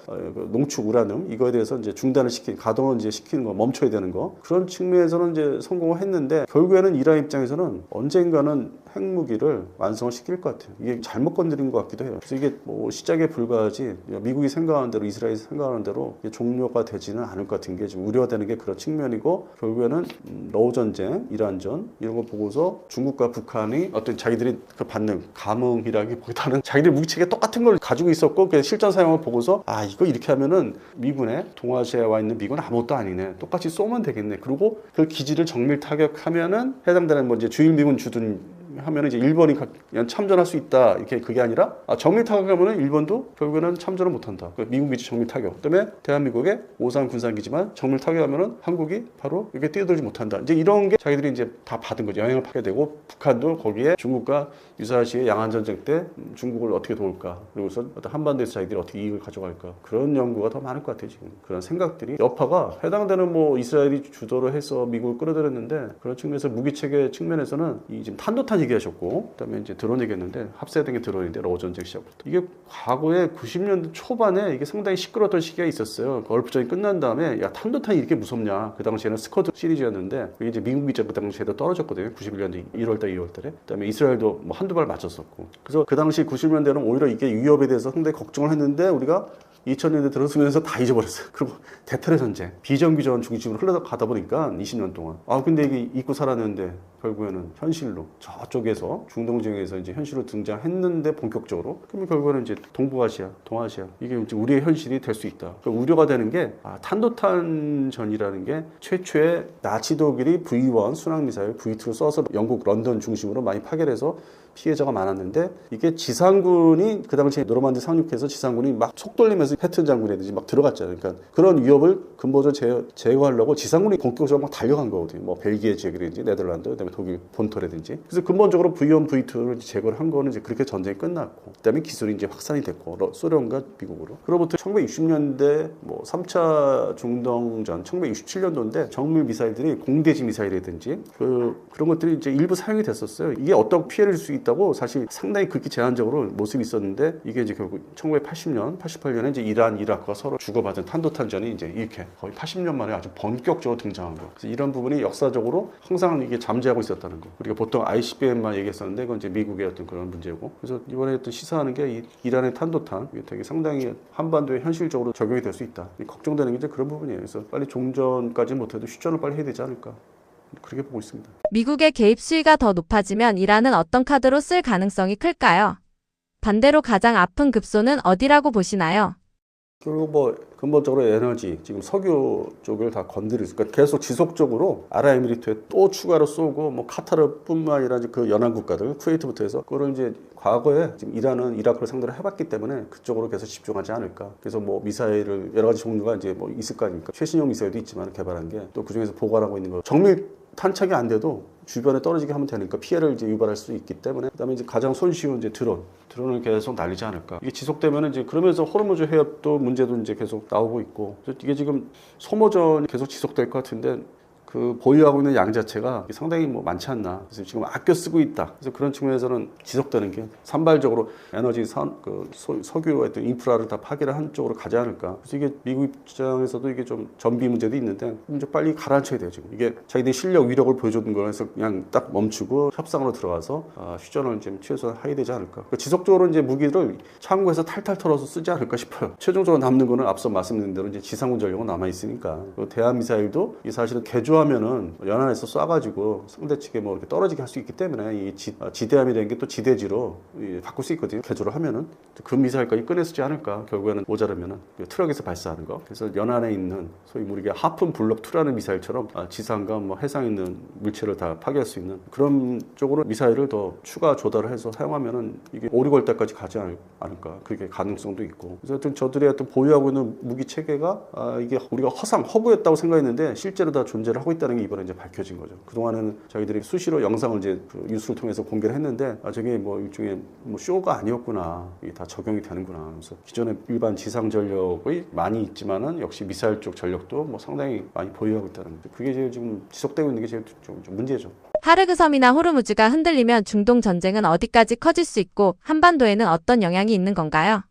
농축 우라늄 이거에 대해서 이제 중단을 시킨 가동을 이제 시키는 거 멈춰야 되는 거 그런 측면에서는 이제 성공을 했는데 결국에는 이란 입장에서는 언젠가는 핵무기를 완성을 시킬 것 같아요. 이게 잘못 건드린 것 같기도 해요. 그래서 이게 뭐 시작에 불과하지 미국이 생각하는 대로 이스라엘이 생각하는 대로 종료가 되지는 않을 것 같은 게 지금 우려되는 게 그런 측면이고 결국에는 러우 전쟁, 이란전 이런 거 보고서 중국과 북한이 어떤 자기들이 그 받는 감흥이라기보다는 자기들 무기체계 똑같은 걸 가지고 있었고 그 실전 사용을 보고서 아 이거 이렇게 하면은 미군에 동아시아에 와 있는 미군은 아무것도 아니네. 똑같이 쏘면 되겠네. 그리고 그 기지를 정밀 타격하면은 해당되는 뭐 이제 주일 미군 주둔 하면 이제 일본이 그냥 참전할 수 있다 이렇게 그게 아니라 정밀 타격하면은 일본도 결국에는 참전을 못한다. 미국 기지 정밀 타격. 그다음에 대한민국의 오산 군산 기지만 정밀 타격하면은 한국이 바로 이렇게 뛰어들지 못한다. 이제 이런 게 자기들이 이제 다 받은 거죠. 영향을 받게 되고 북한도 거기에 중국과 유사시에 양안 전쟁 때 중국을 어떻게 도울까 그리고서 어떤 한반도에서 자기들이 어떻게 이익을 가져갈까 그런 연구가 더 많을 것 같아요. 지금 그런 생각들이 여파가 해당되는 뭐 이스라엘이 주도를 해서 미국을 끌어들였는데 그런 측면에서 무기 체계 측면에서는 이 지금 탄도탄 얘기하셨고 그다음에 이제 드론 얘기했는데 합세된 게 드론인데 러우 전쟁 시작부터 이게 과거에 90년대 초반에 이게 상당히 시끄러웠던 시기가 있었어요. 걸프전이 끝난 다음에 야 탄도탄이 이렇게 무섭냐 그 당시에는 스쿼드 시리즈였는데 그게 이제 미국 기자 그 당시에도 떨어졌거든요. 91년도 1월달 2월달에 그다음에 이스라엘도 뭐 한두 발 맞췄었고 그래서 그 당시 90년대는 오히려 이게 위협에 대해서 상당히 걱정을 했는데 우리가 2000년대 들어서면서 다 잊어버렸어요. 그리고 대테러 전쟁, 비정규전 중심으로 흘러가다 보니까 20년 동안 근데 이게 잊고 살았는데 결국에는 현실로 저쪽에서 중동 지역에서 이제 현실로 등장했는데 본격적으로 그러면 결국에는 이제 동부아시아, 동아시아 이게 이제 우리의 현실이 될 수 있다. 그러니까 우려가 되는 게 탄도탄전이라는 게 최초의 나치 독일이 V1 순항 미사일 V2를 써서 영국 런던 중심으로 많이 파괴해서 피해자가 많았는데 이게 지상군이 그 당시에 노르만디 상륙해서 지상군이 막 속돌리면서 패튼 장군이라든지 막 들어갔잖아요. 그러니까 그런 위협을 근본적으로 제거하려고 지상군이 본격적으로 막 달려간 거거든요. 뭐 벨기에 지역이라든지 네덜란드, 그다음에 독일 본토라든지. 그래서 근본적으로 V1, V2를 제거를 한 거는 이제 그렇게 전쟁이 끝났고, 그다음에 기술이 이제 확산이 됐고 소련과 미국으로. 그로부터 1960년대 뭐 3차 중동전 1967년도인데 정밀 미사일들이 공대지 미사일이라든지 그런 것들이 이제 일부 사용이 됐었어요. 이게 어떤 피해를 줄 수 있다고 사실 상당히 극히 제한적으로 모습이 있었는데 이게 이제 결국 1980년, 88년에 이제 이란, 이라크가 서로 주고받은 탄도탄전이 이제 이렇게 거의 80년 만에 아주 본격적으로 등장한 거. 그래서 이런 부분이 역사적으로 항상 이게 잠재하고 있었다는 거. 우리가 보통 ICBM만 얘기했었는데 그건 이제 미국의 어떤 그런 문제고. 그래서 이번에 또 시사하는 게 이 이란의 탄도탄 이게 되게 상당히 한반도에 현실적으로 적용이 될 수 있다. 걱정되는 게 이제 그런 부분이에요. 그래서 빨리 종전까지 못해도 휴전을 빨리 해야 되지 않을까. 그렇게 보고 있습니다. 미국의 개입 수위가 더 높아지면 이란은 어떤 카드로 쓸 가능성이 클까요? 반대로 가장 아픈 급소는 어디라고 보시나요? 그리고 뭐 근본적으로 에너지 지금 석유 쪽을 다 건드릴 수 그러니까 계속 지속적으로 아랍에미리트에 또 추가로 쏘고 뭐 카타르뿐만 아니라 그 연안 국가들 쿠웨이트부터 해서 그걸 이제 과거에 지금 이란은 이라크를 상대로 해봤기 때문에 그쪽으로 계속 집중하지 않을까. 그래서 뭐 미사일을 여러 가지 종류가 이제 뭐 있을 거 아닙니까. 최신형 미사일도 있지만 개발한 게 또 그중에서 보관하고 있는 거 정밀 탄착이 안 돼도 주변에 떨어지게 하면 되니까 피해를 이제 유발할 수 있기 때문에 그다음에 이제 가장 손쉬운 이제 드론을 계속 날리지 않을까. 이게 지속되면은 이제 그러면서 호르무즈 해협도 문제도 이제 계속 나오고 있고 이게 지금 소모전이 계속 지속될 것 같은데 그 보유하고 있는 양 자체가 상당히 뭐 많지 않나. 그래서 지금 아껴 쓰고 있다. 그래서 그런 측면에서는 지속되는 게 산발적으로 에너지 석유 어떤 인프라를 다 파괴를 한 쪽으로 가지 않을까. 그래서 이게 미국 입장에서도 이게 좀 전비 문제도 있는데 이제 빨리 가라앉혀야 돼요. 지금 이게 자기들이 실력 위력을 보여줬는 거에서 그냥 딱 멈추고 협상으로 들어가서 휴전을 지금 최소한 해야 되지 않을까. 그러니까 지속적으로 이제 무기를 창고에서 탈탈 털어서 쓰지 않을까 싶어요. 최종적으로 남는 거는 앞서 말씀드린 대로 이제 지상군 전력은 남아 있으니까. 대한 미사일도 이 사실은 개조하면은 연안에서 쏴가지고 상대 측에 뭐 이렇게 떨어지게 할 수 있기 때문에 이 지대함이라는 게 또 지대지로 바꿀 수 있거든요. 개조를 하면은 그 미사일까지 꺼내 쓰지 않을까. 결국에는 모자르면은 트럭에서 발사하는 거. 그래서 연안에 있는 소위 우리가 하품 블록 2라는 미사일처럼 지상과 뭐 해상에 있는 물체를 다 파괴할 수 있는 그런 쪽으로 미사일을 더 추가 조달을 해서 사용하면은 이게 오리걸 때까지 가지 않을까. 그게 가능성도 있고. 그래서 하여튼 저들이 하여튼 보유하고 있는 무기 체계가 이게 우리가 허구였다고 생각했는데 실제로 다 존재를 하고 하고 있다는 게 이번에 이제 밝혀진 거죠. 그동안에는 저희들이 수시로 영상을 이제 그 뉴스를 통해서 공개를 했는데 저게 뭐 일종의 뭐 쇼가 아니었구나. 이게 다 적용이 되는구나. 그래서 기존의 일반 지상 전력이 많이 있지만은 역시 미사일 쪽 전력도 뭐 상당히 많이 보유하고 있다는 거죠. 그게 제일 지금 지속되고 있는 게 제일 좀 문제죠. 하르그 섬이나 호르무즈가 흔들리면 중동 전쟁은 어디까지 커질 수 있고 한반도에는 어떤 영향이 있는 건가요?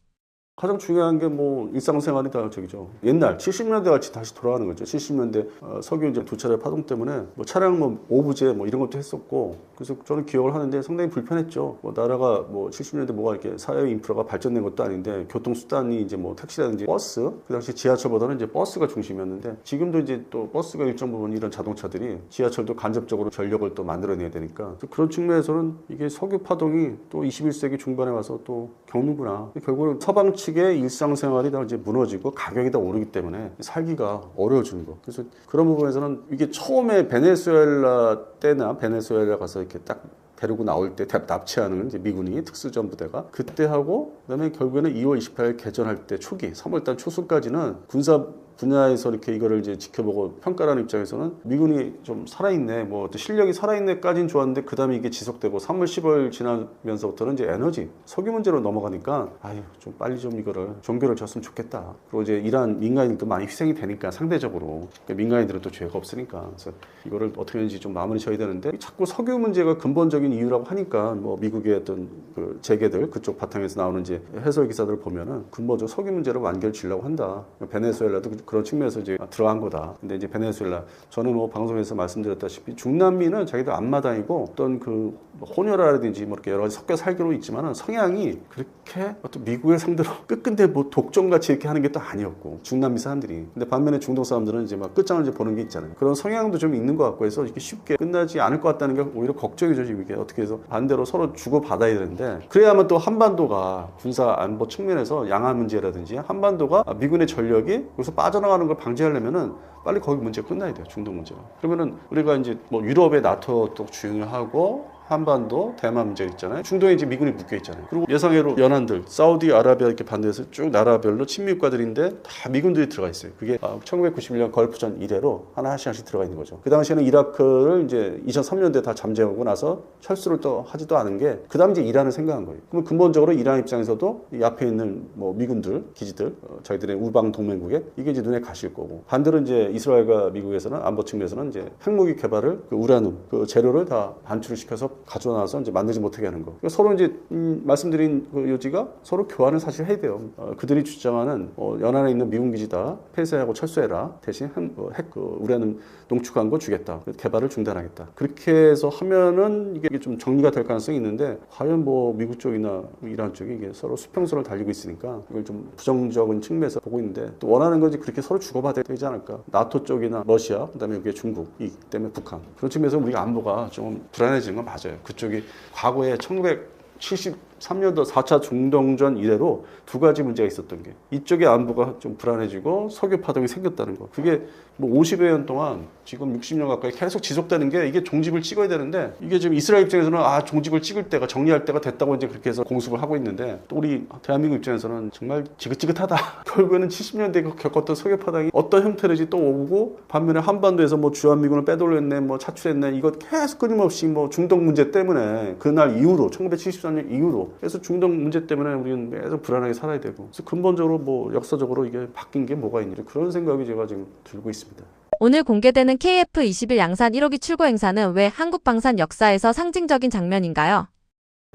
가장 중요한 게 뭐 일상생활이 다 저기죠. 옛날 70년대 같이 다시 돌아가는 거죠. 70년대 석유 이제 두 차례 파동 때문에 뭐 차량 뭐 오부제 뭐 이런 것도 했었고 그래서 저는 기억을 하는데 상당히 불편했죠. 뭐 나라가 뭐 70년대 뭐가 이렇게 사회 인프라가 발전된 것도 아닌데 교통 수단이 이제 뭐 택시라든지 버스 그 당시 지하철보다는 이제 버스가 중심이었는데 지금도 이제 또 버스가 일정 부분 이런 자동차들이 지하철도 간접적으로 전력을 또 만들어내야 되니까 그런 측면에서는 이게 석유 파동이 또 21세기 중반에 와서 또 겪는구나. 결국은 서방 측의 일상생활이 다 이제 무너지고 가격이 다 오르기 때문에 살기가 어려워지는 거. 그래서 그런 부분에서는 이게 처음에 베네수엘라 때나 베네수엘라 가서 이렇게 딱 데리고 나올 때 납치하는 이제 미군이 특수전부대가 그때 하고 그다음에 결국에는 2월 28일 개전할 때 초기 3월달 초순까지는 군사 분야에서 이렇게 이거를 이제 지켜보고 평가하는 입장에서는 미군이 좀 살아있네, 뭐 실력이 살아있네까지는 좋았는데 그 다음에 이게 지속되고 3월 10월 지나면서부터는 이제 에너지, 석유 문제로 넘어가니까 아유 좀 빨리 좀 이거를 종교를 졌으면 좋겠다. 그리고 이제 이란 민간인들도 많이 희생이 되니까 상대적으로 그러니까 민간인들은 또 죄가 없으니까 그래서 이거를 어떻게 하는지 좀 마무리 져야 되는데 자꾸 석유 문제가 근본적인 이유라고 하니까 뭐 미국의 어떤 그 재계들 그쪽 바탕에서 나오는 이제 해설 기사들을 보면은 근본적으로 석유 문제를 완결 지려고 한다. 베네수엘라도 그런 측면에서 이제 들어간 거다. 근데 이제 베네수엘라 저는 뭐 방송에서 말씀드렸다시피 중남미는 자기들 앞마당이고 어떤 그 혼혈아라든지 뭐 이렇게 여러 가지 섞여 살기로 있지만은 성향이 그렇게 어떤 미국의 상대로 끝끝내 뭐 독점같이 이렇게 하는 게 또 아니었고 중남미 사람들이. 근데 반면에 중동 사람들은 이제 막 끝장을 이제 보는 게 있잖아요. 그런 성향도 좀 있는 것 같고 해서 이렇게 쉽게 끝나지 않을 것 같다는 게 오히려 걱정이죠. 지금 이게 어떻게 해서 반대로 서로 주고 받아야 되는데 그래야만 또 한반도가 군사 안보 측면에서 양안 문제라든지 한반도가 미군의 전력이 여기서 빠져나가는 걸 방지하려면은 빨리 거기 문제가 끝나야 돼요. 중동 문제가. 그러면은 우리가 이제 뭐 유럽의 나토 또 중요하고 한반도, 대만 문제 있잖아요. 중동에 이제 미군이 묶여 있잖아요. 그리고 예상외로 연안들, 사우디아라비아 이렇게 반대해서 쭉 나라별로 친미 국가들인데 다 미군들이 들어가 있어요. 그게 1991년 걸프전 이래로 하나씩 들어가 있는 거죠. 그 당시에는 이라크를 이제 2003년도에 다 잠재우고 나서 철수를 또 하지도 않은 게 그다음 이제 이란을 생각한 거예요. 그럼 근본적으로 이란 입장에서도 이 앞에 있는 뭐 미군들, 기지들, 자기들의 우방 동맹국에 이게 이제 눈에 가실 거고 반대로 이제 이스라엘과 미국에서는 안보 측면에서는 이제 핵무기 개발을 그 우라늄 그 재료를 다 반출을 시켜서 가져나와서 이제 만들지 못하게 하는 거. 그러니까 서로 이제 말씀드린 그 요지가 서로 교환을 사실 해야 돼요. 그들이 주장하는 연안에 있는 미군 기지다 폐쇄하고 철수해라. 대신 핵 우라늄 농축한 거 주겠다. 개발을 중단하겠다. 그렇게 해서 하면은 이게 좀 정리가 될 가능성이 있는데 과연 뭐 미국 쪽이나 이란 쪽이 이게 서로 수평선을 달리고 있으니까 이걸 좀 부정적인 측면에서 보고 있는데 또 원하는 건지 그렇게 서로 주고받아야 되지 않을까. 나토 쪽이나 러시아 그다음에 여기에 중국 이 때문에 북한 그런 측면에서 우리가 안보가 좀 불안해지는 건 맞아요. 그쪽이 과거에 1973년도 4차 중동전 이래로 두 가지 문제가 있었던 게 이쪽의 안보가 좀 불안해지고 석유 파동이 생겼다는 거. 그게 뭐 50여 년 동안 지금 60년 가까이 계속 지속되는 게 이게 종집을 찍어야 되는데 이게 지금 이스라엘 입장에서는 종집을 찍을 때가 정리할 때가 됐다고 이제 그렇게 해서 공습을 하고 있는데 또 우리 대한민국 입장에서는 정말 지긋지긋하다. 결국에는 70년대에 겪었던 석유 파동이 어떤 형태로지 또 오고 반면에 한반도에서 뭐 주한미군을 빼돌렸네 뭐 차출했네 이거 계속 끊임없이 뭐 중동 문제 때문에 그날 이후로 1973년 이후로 그래서 중동 문제 때문에 우리는 계속 불안하게 살아야 되고 그래서 근본적으로 뭐 역사적으로 이게 바뀐 게 뭐가 있는지 그런 생각이 제가 지금 들고 있습니다. 오늘 공개되는 KF-21 양산 1호기 출고 행사는 왜 한국 방산 역사에서 상징적인 장면인가요?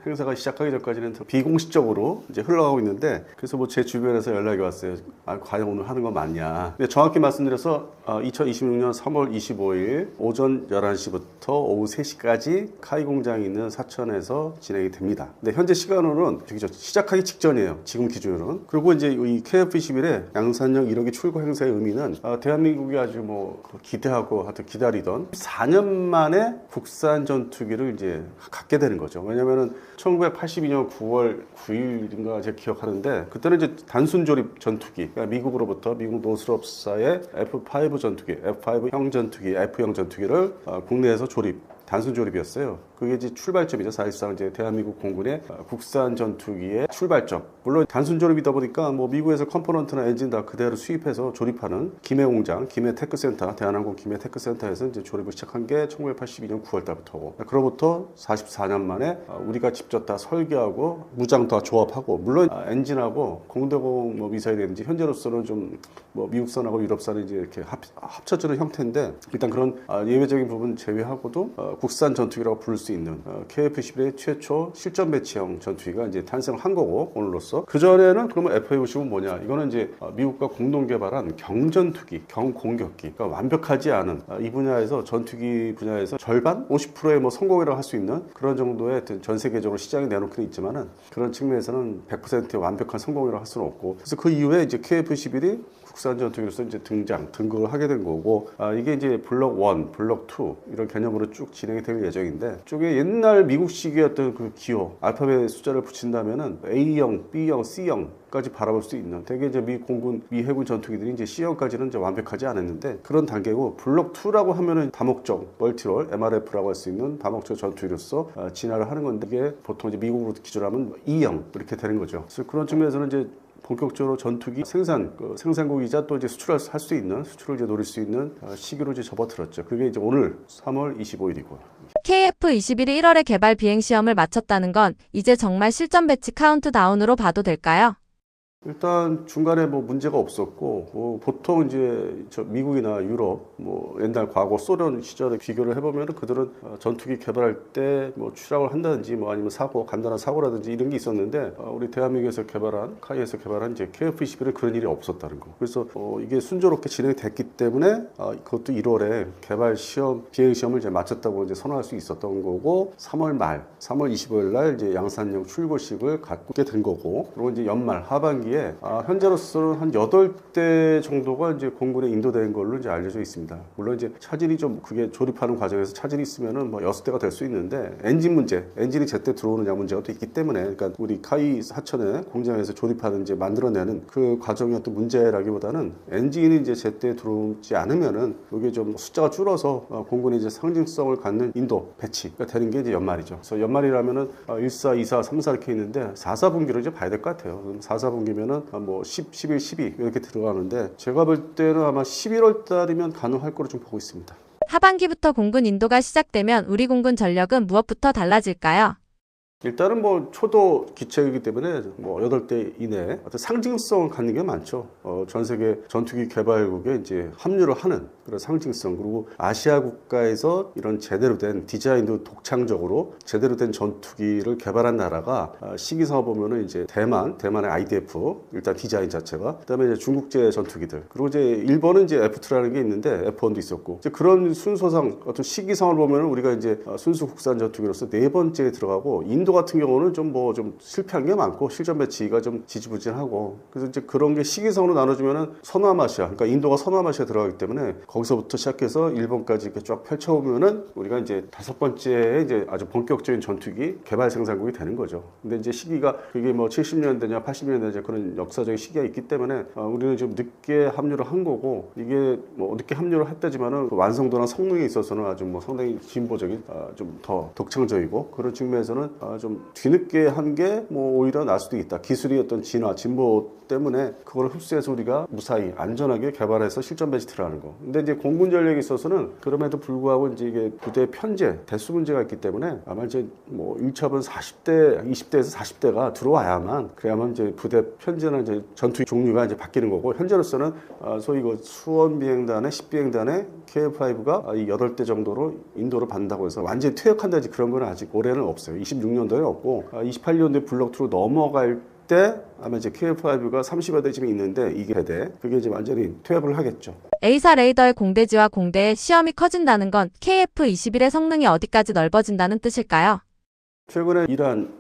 행사가 시작하기 전까지는 비공식적으로 이제 흘러가고 있는데 그래서 뭐 제 주변에서 연락이 왔어요. 과연 오늘 하는 거 맞냐. 근데 정확히 말씀드려서 2026년 3월 25일 오전 11시부터 오후 3시까지 카이 공장이 있는 사천에서 진행이 됩니다. 근데 현재 시간으로는 시작하기 직전이에요. 지금 기준으로는. 그리고 이제 이 KF-21의 양산형 1호기 출고 행사의 의미는 대한민국이 아주 뭐 기대하고 하여튼 기다리던 4년 만에 국산 전투기를 이제 갖게 되는 거죠. 왜냐면은 1982년 9월 9일인가 제가 기억하는데 그때는 이제 단순 조립 전투기 그러니까 미국으로부터 미국 노스롭사의 F5 전투기, F5형 전투기, F형 전투기를 국내에서 조립 단순 조립이었어요. 그게 이제 출발점이죠. 사실상 이제 대한민국 공군의 국산 전투기의 출발점. 물론 단순 조립이다 보니까 뭐 미국에서 컴포넌트나 엔진 다 그대로 수입해서 조립하는 김해 공장, 김해 테크센터, 대한항공 김해 테크센터에서 이제 조립을 시작한 게 1982년 9월 달부터고, 그로부터 44년 만에 우리가 직접 다 설계하고 무장 다 조합하고, 물론 엔진하고 공대공 뭐 미사일이든지 현재로서는 좀 뭐 미국산하고 유럽산이 이제 이렇게 합쳐지는 형태인데, 일단 그런 예외적인 부분 제외하고도 국산 전투기라고 부를 수 있는 KF-11의 최초 실전 배치형 전투기가 이제 탄생한 거고, 오늘로써. 그 전에는 그러면 FA-50은 뭐냐? 이거는 이제 미국과 공동 개발한 경전투기, 경공격기, 그러니까 완벽하지 않은 이 분야에서, 전투기 분야에서 절반, 50%의 뭐 성공이라고 할 수 있는 그런 정도의 전 세계적으로 시장에 내놓기는 있지만은, 그런 측면에서는 100%의 완벽한 성공이라고 할 수는 없고, 그래서 그 이후에 이제 KF-11이 국산 전투기로서 이제 등극을 하게 된 거고, 이게 이제 블록 1, 블록 2 이런 개념으로 쭉 진행이 될 예정인데, 쪽에 옛날 미국식이었던 그 기호, 알파벳 숫자를 붙인다면은 A형, B형, C형까지 바라볼 수 있는, 되게 이제 미 공군, 미 해군 전투기들이 이제 C형까지는 이제 완벽하지 않았는데 그런 단계고, 블록 2라고 하면은 다목적, 멀티롤, MRF라고 할 수 있는 다목적 전투기로서 진화를 하는 건데, 이게 보통 이제 미국으로 기준하면 E형 이렇게 되는 거죠. 그래서 그런 측면에서는 이제 본격적으로 전투기 생산국이자 또 이제 수출할 수 있는, 수출을 이제 노릴 수 있는 시기로 이제 접어들었죠. 그게 이제 오늘 3월 25일이고요. KF-21이 1월에 개발 비행 시험을 마쳤다는 건 이제 정말 실전 배치 카운트다운으로 봐도 될까요? 일단 중간에 뭐 문제가 없었고, 뭐 보통 이제 미국이나 유럽, 뭐 옛날 과거 소련 시절에 비교를 해보면 그들은 전투기 개발할 때 뭐 추락을 한다든지 뭐 아니면 간단한 사고라든지 이런 게 있었는데, 우리 대한민국에서 개발한, 카이에서 개발한 이제 KF-21은 그런 일이 없었다는 거. 그래서 이게 순조롭게 진행이 됐기 때문에 그것도 1월에 개발 시험, 비행 시험을 이제 마쳤다고 이제 선언할 수 있었던 거고, 3월 25일 날 이제 양산형 출고식을 갖게 된 거고, 그리고 이제 연말 하반기 현재로서는 한 8대 정도가 이제 공군에 인도된 걸로 이제 알려져 있습니다. 물론 이제 차질이 좀, 그게 조립하는 과정에서 차질이 있으면은 뭐 6대가 될 수 있는데, 엔진 문제, 엔진이 제때 들어오느냐 문제가 또 있기 때문에, 그러니까 우리 카이 하천에 공장에서 조립하는, 이제 만들어내는 그 과정이 어떤 문제라기보다는, 엔진이 이제 제때 들어오지 않으면은 이게 좀 숫자가 줄어서 공군이 이제 상징성을 갖는 인도 배치가 되는 게 이제 연말이죠. 그래서 연말이라면은 14, 24, 34 이렇게 있는데 4, 4분기로 이제 봐야 될 것 같아요. 그럼 4, 4분기면은 뭐 10, 11, 12 이렇게 들어가는데, 제가 볼 때는 아마 11월 달이면 가능할 거로 좀 보고 있습니다. 하반기부터 공군 인도가 시작되면 우리 공군 전력은 무엇부터 달라질까요? 일단은 뭐 초도 기체이기 때문에 뭐 8대 이내 어떤 상징성을 갖는 게 많죠. 전 세계 전투기 개발국에 이제 합류를 하는 그런 상징성, 그리고 아시아 국가에서 이런 제대로 된 디자인도 독창적으로 제대로 된 전투기를 개발한 나라가 시기상을 보면은 이제 대만의 IDF 일단 디자인 자체가, 그다음에 이제 중국제 전투기들, 그리고 이제 일본은 이제 F2라는 게 있는데 F1도 있었고, 이제 그런 순서상 어떤 시기상을 보면은 우리가 이제 순수 국산 전투기로서 4번째에 들어가고, 인도 같은 경우는 좀 실패한 게 많고 실전 배치가 좀 지지부진하고, 그래서 이제 그런 게 시기상으로 나눠주면은 서남아시아, 그러니까 인도가 서남아시아 들어가기 때문에 거기서부터 시작해서 일본까지 이렇게 쫙 펼쳐보면은 우리가 이제 5번째에 이제 아주 본격적인 전투기 개발 생산국이 되는 거죠. 근데 이제 시기가 그게 뭐 70년대냐 80년대냐 그런 역사적인 시기가 있기 때문에 우리는 좀 늦게 합류를 한 거고, 이게 뭐 늦게 합류를 했다지만은 그 완성도나 성능에 있어서는 아주 뭐 상당히 진보적인, 좀 더 독창적이고, 그런 측면에서는 좀 뒤늦게 한 게 뭐 오히려 날 수도 있다. 기술의 어떤 진화, 진보 때문에 그걸 흡수해서 우리가 무사히 안전하게 개발해서 실전 배치 들어가는 거. 근데 이제 공군 전력에 있어서는 그럼에도 불구하고 이제 이게 부대 편제, 대수 문제가 있기 때문에 아마 이제 뭐 1차분 40대, 20대에서 40대가 들어와야만, 그래야만 이제 부대 편제나 이제 전투 종류가 이제 바뀌는 거고, 현재로서는 소위 그 수원 비행단의 10비행단의 KF-5가 이 8대 정도로 인도를 받는다고 해서 완전히 퇴역한다지 그런 건 아직 올해는 없어요. 26년도에 없고, 28년도에 블록 2로 넘어갈 때 아마 이제 KF-5가 30여 대쯤이 있는데, 이게 그게 이제 완전히 퇴역을 하겠죠. A사 레이더의 공대지와 공대의 시험이 커진다는 건 KF-21의 성능이 어디까지 넓어진다는 뜻일까요? 최근에 이란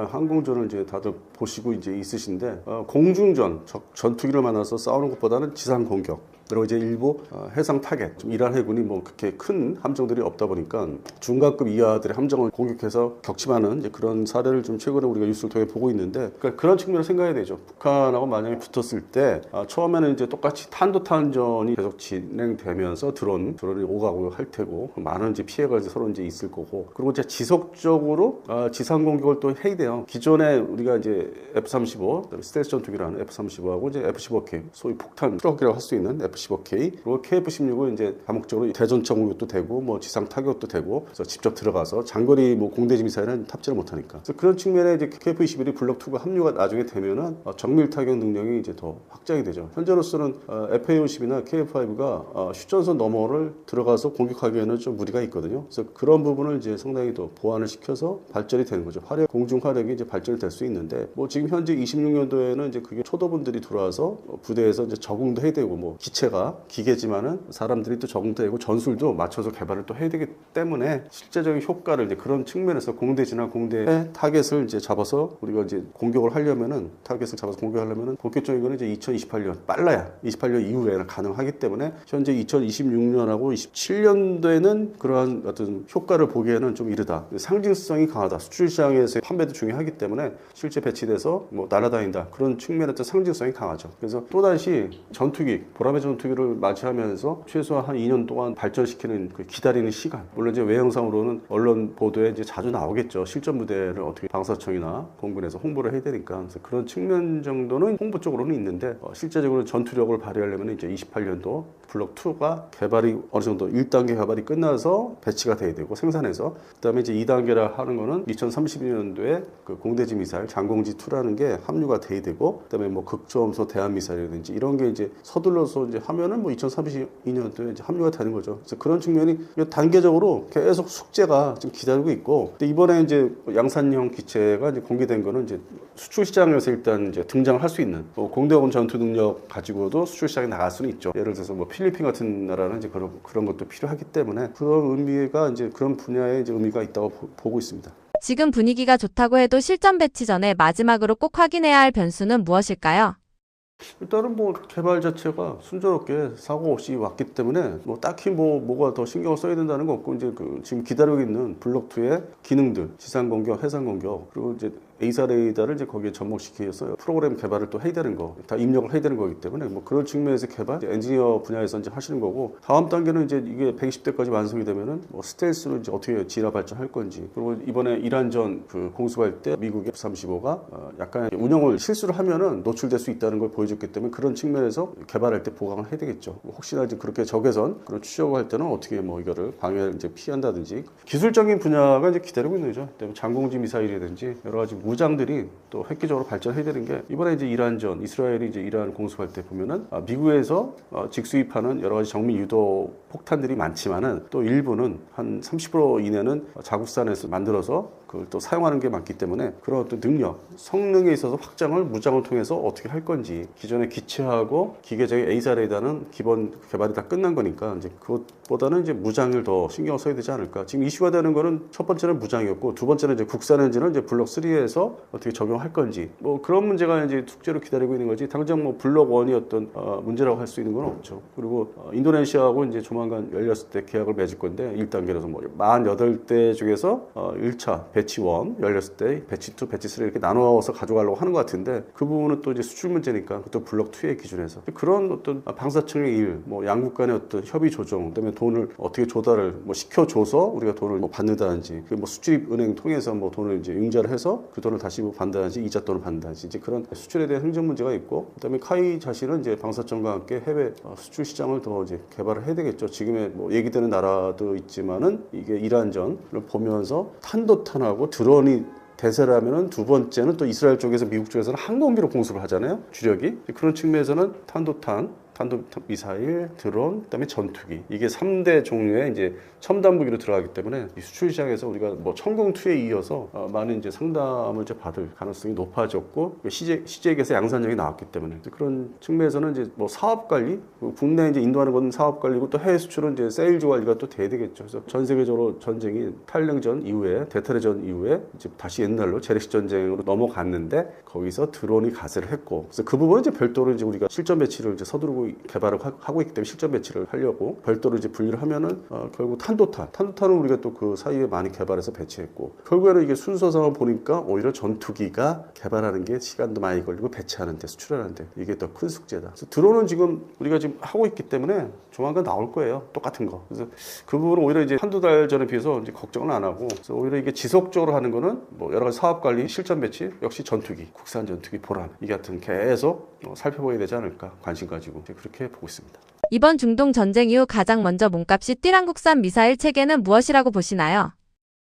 항공전을 이제 다들 보시고 이제 있으신데, 공중전, 전투기를 만나서 싸우는 것보다는 지상 공격, 그리고 이제 일부 해상 타겟, 좀 이란 해군이 뭐 그렇게 큰 함정들이 없다 보니까 중간급 이하들의 함정을 공격해서 격침하는 이제 그런 사례를 좀 최근에 우리가 뉴스를 통해 보고 있는데, 그러니까 그런 측면을 생각해야 되죠. 북한하고 만약에 붙었을 때 처음에는 이제 똑같이 탄도탄전이 계속 진행되면서 드론이 오가고 할 테고 많은 이제 피해가 서로 이제 있을 거고, 그리고 이제 지속적으로 지상 공격을 또 해야 돼요. 기존에 우리가 이제 F-35 스텔스 전투기라는 F-35하고 이제 F-15K 소위 폭탄 트럭이라고 할 수 있는 F-15K 그리고 KF-16은 이제 다목적으로 대전차 공격도 되고 뭐 지상 타격도 되고, 그래서 직접 들어가서 장거리 뭐 공대지 미사일은 탑재를 못하니까, 그래서 그런 측면에 이제 KF-21이 블록2가 합류가 나중에 되면은 정밀 타격 능력이 이제 더 확장이 되죠. 현재로서는 FA-50이나 KF-5가 휴전선 너머를 들어가서 공격하기에는 좀 무리가 있거든요. 그래서 그런 부분을 이제 상당히 더 보완을 시켜서 발전이 되는 거죠. 공중 화력이 이제 발전이 될 수 있는데, 뭐 지금 현재 26년도에는 이제 그게 초도분들이 들어와서 부대에서 이제 적응도 해야 되고, 뭐 기체가 기계지만은 사람들이 또 적응도 되고 전술도 맞춰서 개발을 또 해야 되기 때문에 실제적인 효과를 이제 그런 측면에서 공대지나 공대의 타겟을 이제 잡아서 우리가 이제 공격을 하려면은 타겟을 잡아서 공격하려면은 본격적인 거는 이제 2028년 빨라야 28년 이후에는 가능하기 때문에 현재 2026년하고 27년도에는 그러한 어떤 효과를 보기에는 좀 이르다. 상징성이 강하다. 수출 시장에서의 판매도 중요하기 때문에 실제 배치돼서 뭐 날아다닌다. 그런 측면에서 상징성이 강하죠. 그래서 또다시 전투기, 보라매 전투기를 맞이하면서 최소한 한 2년 동안 발전시키는 그 기다리는 시간. 물론 이제 외형상으로는 언론 보도에 이제 자주 나오겠죠. 실전 무대를 어떻게 방사청이나 공군에서 홍보를 해야 되니까. 그래서 그런 측면 정도는 홍보 쪽으로는 있는데, 실제적으로 전투력을 발휘하려면 이제 28년도 블록 2가 개발이 어느 정도 1단계 개발이 끝나서 배치가 돼야 되고 생산해서, 그다음에 이제 2단계라 하는 거는 2032년도에 그 공대지 미사일 장공지 2라는 게 합류가 돼야 되고, 그다음에 뭐 극초음속 대한 미사일이라든지 이런 게 이제 서둘러서 이제 하면은 뭐 2032년도에 이제 합류가 되는 거죠. 그래서 그런 측면이 단계적으로 계속 숙제가 지금 기다리고 있고, 근데 이번에 이제 양산형 기체가 이제 공개된 거는 이제 수출 시장에서 일단 이제 등장을 할 수 있는, 공대공 전투 능력 가지고도 수출 시장에 나갈 수는 있죠. 예를 들어서 뭐 필리핀 같은 나라는 이제 그런 것도 필요하기 때문에 그런 의미가 이제 그런 분야에 이제 의미가 있다고 보고 있습니다. 지금 분위기가 좋다고 해도 실전 배치 전에 마지막으로 꼭 확인해야 할 변수는 무엇일까요? 일단은 뭐 개발 자체가 순조롭게 사고 없이 왔기 때문에 뭐 딱히 뭐가 더 신경을 써야 된다는 거 없고, 이제 그 지금 기다리고 있는 블록 2의 기능들, 지상 공격, 해상 공격, 그리고 이제 에이사 레이더를 이제 거기에 접목시켜서 프로그램 개발을 또 해야 되는 거, 다 입력을 해야 되는 거기 때문에 뭐 그런 측면에서 개발, 엔지니어 분야에서 이제 하시는 거고, 다음 단계는 이제 이게 120대까지 완성이 되면은 뭐 스텔스로 이제 어떻게 진화 발전할 건지, 그리고 이번에 이란전 그 공습할 때 미국의 F-35가 약간 운영을 실수를 하면은 노출될 수 있다는 걸 보여줬기 때문에 그런 측면에서 개발할 때 보강을 해야 되겠죠. 혹시나 이제 그렇게 적외선 그런 추적을 할 때는 어떻게 뭐 이거를 방해를 이제 피한다든지 기술적인 분야가 이제 기다리고 있는 거죠. 때문에 장공지 미사일이라든지 여러 가지 무장들이 또 획기적으로 발전해야 되는 게, 이번에 이제 이란전, 이스라엘이 이제 이란 공습할 때 보면은 미국에서 직수입하는 여러 가지 정밀 유도 폭탄들이 많지만은 또 일부는 한 30% 이내는 자국산에서 만들어서 그걸 또 사용하는 게 많기 때문에 그런 어떤 능력, 성능에 있어서 확장을 무장을 통해서 어떻게 할 건지, 기존의 기체하고 기계적인 에이사 레이더는 기본 개발이 다 끝난 거니까 이제 그것보다는 이제 무장을 더 신경 써야 되지 않을까. 지금 이슈가 되는 거는 첫 번째는 무장이었고, 두 번째는 이제 국산 엔진을 이제 블록 3에서 어떻게 적용할 건지, 뭐 그런 문제가 이제 숙제로 기다리고 있는 거지, 당장 뭐 블록 1이 어떤 문제라고 할 수 있는 건 없죠. 그리고 인도네시아하고 이제 조만간 열렸을 때 계약을 맺을 건데, 1단계로서 뭐 48대 중에서 1차 배치 1 열렸을 때 배치 2, 배치 3 이렇게 나눠서 가져가려고 하는 것 같은데, 그 부분은 또 이제 수출 문제니까 그것도 블록 2의 기준에서 그런 어떤 방사청의 일, 뭐 양국 간의 어떤 협의 조정, 그다음에 돈을 어떻게 조달을 뭐 시켜줘서 우리가 돈을 뭐 받는다든지, 그 뭐 수출입은행 통해서 뭐 돈을 이제 융자를 해서 그 돈을 다시 뭐 받는다든지, 이자 돈을 받는다든지, 이제 그런 수출에 대한 행정 문제가 있고, 그다음에 카이 자신은 이제 방사청과 함께 해외 수출 시장을 더 이제 개발을 해야 되겠죠. 지금의 뭐 얘기되는 나라도 있지만은 이게 이란전을 보면서 탄도탄하고 드론이 대세라면은 두 번째는 또 이스라엘 쪽에서 미국 쪽에서는 항공기로 공습을 하잖아요. 주력이. 그런 측면에서는 탄도미사일, 드론, 그다음에 전투기. 이게 3대 종류의 이제 첨단 무기로 들어가기 때문에 이 수출 시장에서 우리가 뭐 천궁2에 이어서 많은 이제 상담을 이제 받을 가능성이 높아졌고, 시제에서 양산형이 나왔기 때문에 그런 측면에서는 이제 뭐 사업 관리, 국내 이제 인도하는 건 사업 관리고, 또 해외 수출은 이제 세일즈 관리가 또 돼야 되겠죠. 그래서 전 세계적으로 전쟁이 탈냉전 이후에, 대테레전 이후에 이제 다시 옛날로 재래식 전쟁으로 넘어갔는데, 거기서 드론이 가세를 했고, 그래서 그 부분은 이제 별도로 이제 우리가 실전 배치를 이제 서두르고 개발을 하고 있기 때문에 실전 배치를 하려고 별도로 이제 분리를 하면은 결국 탄도탄은 우리가 또 그 사이에 많이 개발해서 배치했고 결국에는 이게 순서상을 보니까 오히려 전투기가 개발하는 게 시간도 많이 걸리고 배치하는데 수출하는데 이게 더 큰 숙제다. 그래서 드론은 지금 우리가 지금 하고 있기 때문에 조만간 나올 거예요. 똑같은 거. 그래서 그 부분은 오히려 이제 한두 달 전에 비해서 이제 걱정은 안 하고 그래서 오히려 이게 지속적으로 하는 거는 뭐 여러 가지 사업 관리, 실전 배치 역시 전투기, 국산 전투기 보란 이 같은 계속 살펴보게 되지 않을까 관심 가지고 그렇게 보고 있습니다. 이번 중동 전쟁 이후 가장 먼저 몸값이 뛴 한국산 미사일 체계는 무엇이라고 보시나요?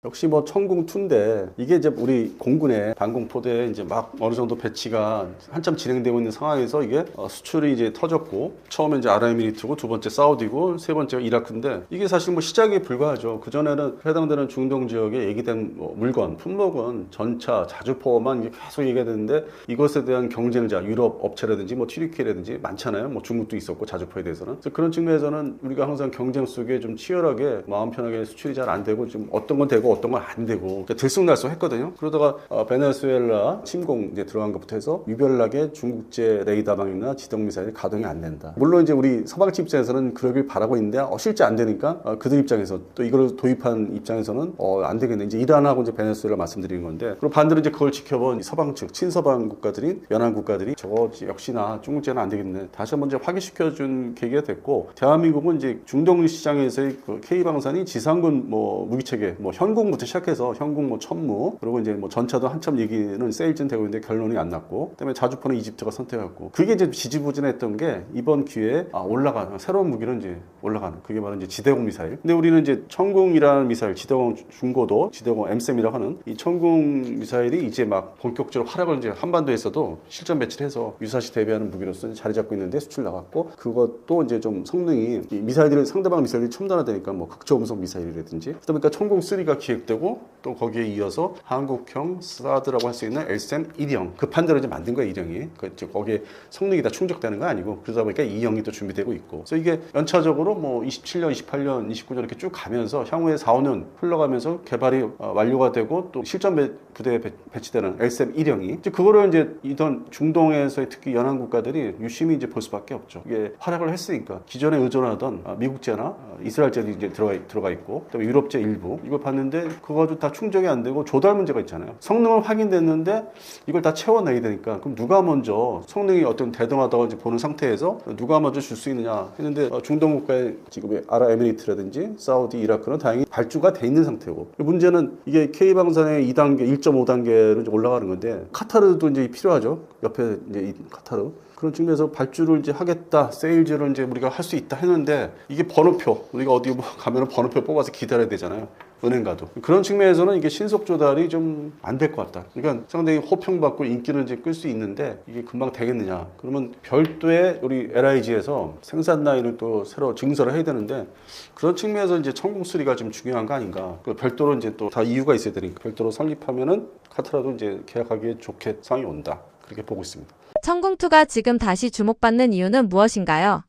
역시 뭐 천궁2인데 이게 이제 우리 공군의 방공포대에 이제 막 어느 정도 배치가 한참 진행되고 있는 상황에서 이게 수출이 이제 터졌고 처음에 이제 아랍에미리트고 두 번째 사우디고 세 번째가 이라크인데 이게 사실 뭐 시작에 불과하죠. 그 전에는 해당되는 중동 지역에 얘기된 뭐 물건, 품목은 전차, 자주포만 계속 얘기가 되는데 이것에 대한 경쟁자, 유럽 업체라든지 뭐 튀르키예라든지 많잖아요. 뭐 중국도 있었고 자주포에 대해서는 그래서 그런 측면에서는 우리가 항상 경쟁 속에 좀 치열하게 마음 편하게 수출이 잘 안 되고 좀 어떤 건 되고 어떤 건 안 되고 그러니까 들쑥날쑥했거든요. 그러다가 베네수엘라 침공 이제 들어간 것부터 해서 유별나게 중국제 레이더망이나 지동 미사일이 가동이 안 된다. 물론 이제 우리 서방치 입장에서는 그러길 바라고 있는데 실제 안 되니까 그들 입장에서 또 이걸 도입한 입장에서는 안 되겠네. 이제 이란하고 이제 베네수엘라 말씀드리는 건데 그리고 반대로 이제 그걸 지켜본 서방 측 친서방 국가들인 연안 국가들이 저거 역시나 중국제는 안 되겠네. 다시 한번 이제 확인시켜준 계기가 됐고 대한민국은 이제 중동 시장에서의 그 K방산이 지상군 뭐 무기체계 뭐 현궁부터 시작해서 현궁 뭐 천무 그리고 이제 뭐 전차도 한참 얘기는 세일전 되고 있는데 결론이 안 났고 그다음에 자주포는 이집트가 선택했고 그게 이제 지지부진했던 게 이번 기회에 올라가는 새로운 무기는 이제 올라가는 그게 바로 이제 지대공 미사일. 근데 우리는 이제 천궁이라는 미사일 지대공 중고도 지대공 엠셈이라고 하는 이 천궁 미사일이 이제 막 본격적으로 활약을 이제 한반도에서도 실전 배치를 해서 유사시 대비하는 무기로서 자리 잡고 있는데 수출 나갔고 그것도 이제 좀 성능이 이 미사일들이 상대방 미사일이 첨단화되니까 뭐 극초음속 미사일이라든지 그러다 보니까 천궁 3가 기획되고 또 거기에 이어서 한국형 사드라고 할 수 있는 LSM 1형 급한 대로 이제 만든 거예요. 1형이 거기에 성능이 다 충족되는 거 아니고 그러다 보니까 2형이 또 준비되고 있고 그래서 이게 연차적으로 뭐 27년, 28년, 29년 이렇게 쭉 가면서 향후에 4, 5년 흘러가면서 개발이 완료가 되고 또 실전 부대에 배치되는 LSM 1형이 이제 그거를 이제 이던 중동에서의 특히 연안 국가들이 유심히 이제 볼 수밖에 없죠. 이게 활약을 했으니까 기존에 의존하던 미국제나 이스라엘제도 이제 들어가 있고 그다음에 유럽제 일부 이걸 봤는데 그거 가지고 다 충족이 안 되고 조달 문제가 있잖아요. 성능은 확인됐는데 이걸 다 채워내야 되니까 그럼 누가 먼저 성능이 어떤 대등하다고 이제 보는 상태에서 누가 먼저 줄 수 있느냐 했는데 중동 국가의 지금 아랍에미리트라든지 사우디, 이라크는 다행히 발주가 돼 있는 상태고 문제는 이게 K방산의 2단계, 1.5단계로 올라가는 건데 카타르도 이제 필요하죠. 옆에 이제 카타르. 그런 측면에서 발주를 이제 하겠다, 세일즈를 이제 우리가 할 수 있다 했는데 이게 번호표, 우리가 어디 뭐 가면은 번호표 뽑아서 기다려야 되잖아요. 은행 가도. 그런 측면에서는 이게 신속 조달이 좀 안 될 것 같다. 그러니까 상당히 호평받고 인기를 이제 끌 수 있는데 이게 금방 되겠느냐. 그러면 별도의 우리 LIG에서 생산 라인을 또 새로 증설을 해야 되는데 그런 측면에서 이제 천궁3가 좀 중요한 거 아닌가. 별도로 이제 또 다 이유가 있어야 되니까 별도로 설립하면은 카트라도 이제 계약하기에 좋게 상황이 온다. 그렇게 보고 있습니다. 천궁2가 지금 다시 주목받는 이유는 무엇인가요?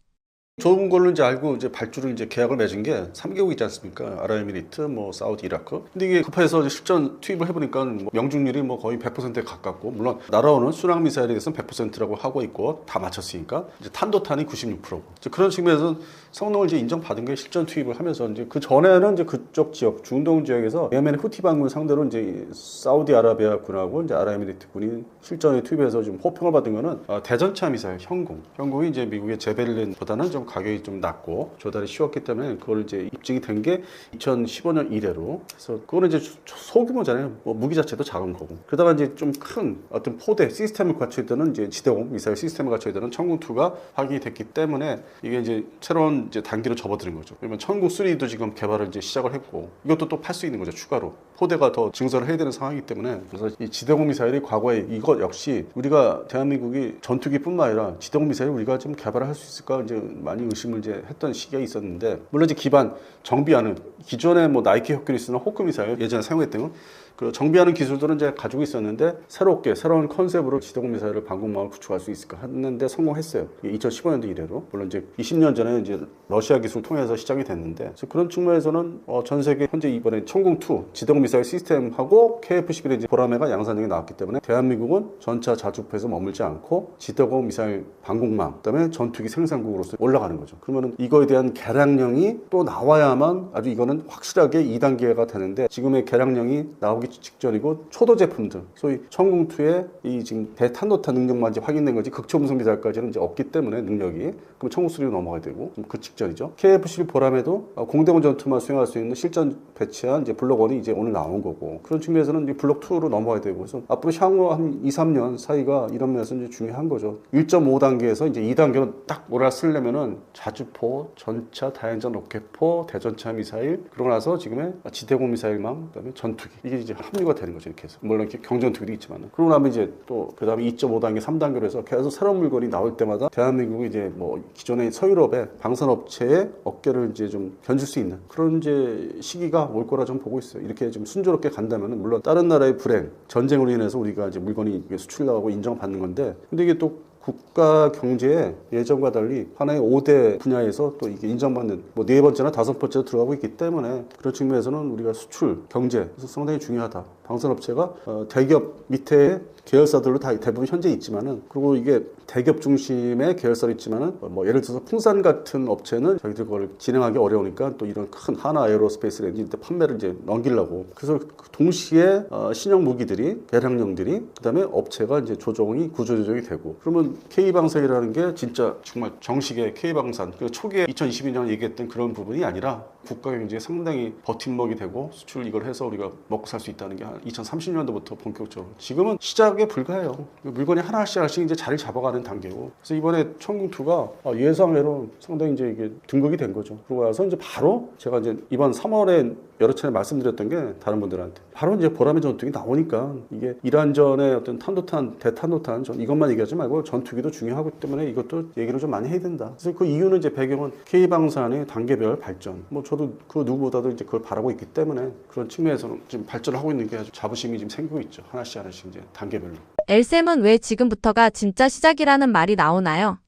좋은 걸로 이제 알고 이제 발주를 이제 계약을 맺은 게 3개국 있지 않습니까? 아랍에미리트, 뭐 사우디, 이라크. 근데 이게 급해서 실전 투입을 해보니까 뭐 명중률이 뭐 거의 100%에 가깝고 물론 날아오는 순항 미사일에 대해서는 100%라고 하고 있고 다 맞췄으니까 이제 탄도탄이 96%고 이제 그런 측면에서 성능을 이제 인정받은 게 실전 투입을 하면서 이제 그 전에는 이제 그쪽 지역 중동 지역에서 예멘의 후티 반군 상대로 이제 사우디아라비아 군하고 이제 아랍에미리트 군이 실전에 투입해서 좀 호평을 받은 거는 대전차 미사일 현궁이 이제 미국의 제벨린보다는 좀 가격이 좀 낮고 조달이 쉬웠기 때문에 그걸 이제 입증이 된 게 2015년 이래로 그래서 그거는 이제 소규모잖아요. 뭐 무기 자체도 작은 거고 그러다가 이제 좀 큰 어떤 포대 시스템을 갖춰야 되는 이제 지대공 미사일 시스템을 갖춰야 되는 천궁2가 확인이 됐기 때문에 이게 이제 새로운 이제 단계로 접어드는 거죠. 그러면 천궁3도 지금 개발을 이제 시작을 했고 이것도 또 팔 수 있는 거죠. 추가로 포대가 더 증설을 해야 되는 상황이기 때문에 그래서 이 지대공 미사일이 과거에 이것 역시 우리가 대한민국이 전투기뿐만 아니라 지대공 미사일 우리가 좀 개발을 할 수 있을까 이제 많이 의심을 이제 했던 시기가 있었는데 물론 이제 기반 정비하는 기존에 뭐 나이키 혁큐리스나 호크 미사일 예전에 사용했던 그 정비하는 기술들은 이제 가지고 있었는데 새로운 컨셉으로 지대공 미사일을 방공망을 구축할 수 있을까 했는데 성공했어요. 2015년도 이래로 물론 이제 20년 전에 이제 러시아 기술 통해서 시작이 됐는데 그래서 그런 측면에서는 전 세계 현재 이번에 천궁2 지대공 미사일 시스템하고 KF-11의 이제 보라매가 양산형이 나왔기 때문에 대한민국은 전차 자주포에서 머물지 않고 지대공 미사일 방공망 그다음에 전투기 생산국으로서 올라가는 거죠. 그러면은 이거에 대한 개량령이 또 나와야만 아주 이거는 확실하게 2단계가 되는데 지금의 개량령이 나오기 직전이고 초도 제품들 소위 천궁2의 이 지금 대탄도탄 능력만 이제 확인된 거지 극초음속 미사일까지는 이제 없기 때문에 능력이 그럼 천궁3로 넘어가야 되고 그 직전이죠. KF-11 보라매도 공대공 전투만 수행할 수 있는 실전 배치한 이제 블록 1이 이제 오늘 나온 거고 그런 측면에서는 이제 블록 2로 넘어가야 되고 그래서 앞으로 향후 한 2, 3년 사이가 이런 면에서 이제 중요한 거죠. 1.5단계에서 이제 2단계로 딱 몰아쓰려면은 자주포, 전차, 다연장 로켓포, 대전차 미사일 그러고 나서 지금의 지대공 미사일망 그다음에 전투기 이게 이제 합류가 되는 거죠. 이렇게 해서 물론 이렇게 경전투기도 있지만 그러고 나면 이제 또 그다음에 2.5단계, 3단계로 해서 계속 새로운 물건이 나올 때마다 대한민국이 이제 뭐 기존의 서유럽의 방산업체의 어깨를 이제 좀 견줄 수 있는 그런 이제 시기가 올 거라 좀 보고 있어요. 이렇게 좀 순조롭게 간다면은 물론 다른 나라의 불행, 전쟁으로 인해서 우리가 이제 물건이 수출 나가고 인정받는 건데 근데 이게 또 국가 경제에 예전과 달리 하나의 5대 분야에서 또 이게 인정받는 뭐 네 번째나 다섯 번째로 들어가고 있기 때문에 그런 측면에서는 우리가 수출, 경제에서 상당히 중요하다. 방산업체가 대기업 밑에 계열사들로 다 대부분 현재 있지만은 그리고 이게 대기업 중심의 계열사로 있지만은 뭐 예를 들어서 풍산 같은 업체는 자기들 그걸 진행하기 어려우니까 또 이런 큰 하나 에어로스페이스 엔진 때 판매를 이제 넘기려고 그래서 동시에 신형 무기들이 개량령들이 그다음에 업체가 이제 조정이 구조 조정이 되고 그러면 K방산이라는 게 진짜 정말 정식의 K방산 그 초기에 2022년 얘기했던 그런 부분이 아니라 국가 경제에 상당히 버팀목이 되고 수출 이걸 해서 우리가 먹고 살 수 있다는 게 한 2030년도부터 본격적으로 지금은 시작에 불과해요. 물건이 하나씩 이제 자리를 잡아가는 단계고 그래서 이번에 천궁2가 예상외로 상당히 이제 이게 등극이 된 거죠. 그러고 나서 이제 바로 제가 이제 이번 3월에 여러 차례 말씀드렸던 게 다른 분들한테 바로 이제 보라매 전투기 나오니까 이게 이란전의 어떤 탄도탄, 대탄도탄 이것만 얘기하지 말고 전투기도 중요하기 때문에 이것도 얘기를 좀 많이 해야 된다. 그래서 그 이유는 이제 배경은 K방산의 단계별 발전. 뭐 저도 그 누구보다도 이제 그걸 바라고 있기 때문에 그런 측면에서는 지금 발전을 하고 있는 게 아주 자부심이 지금 생기고 있죠. 하나씩 이제 단계별로. 엘쌤은 왜 지금부터가 진짜 시작이라는 말이 나오나요?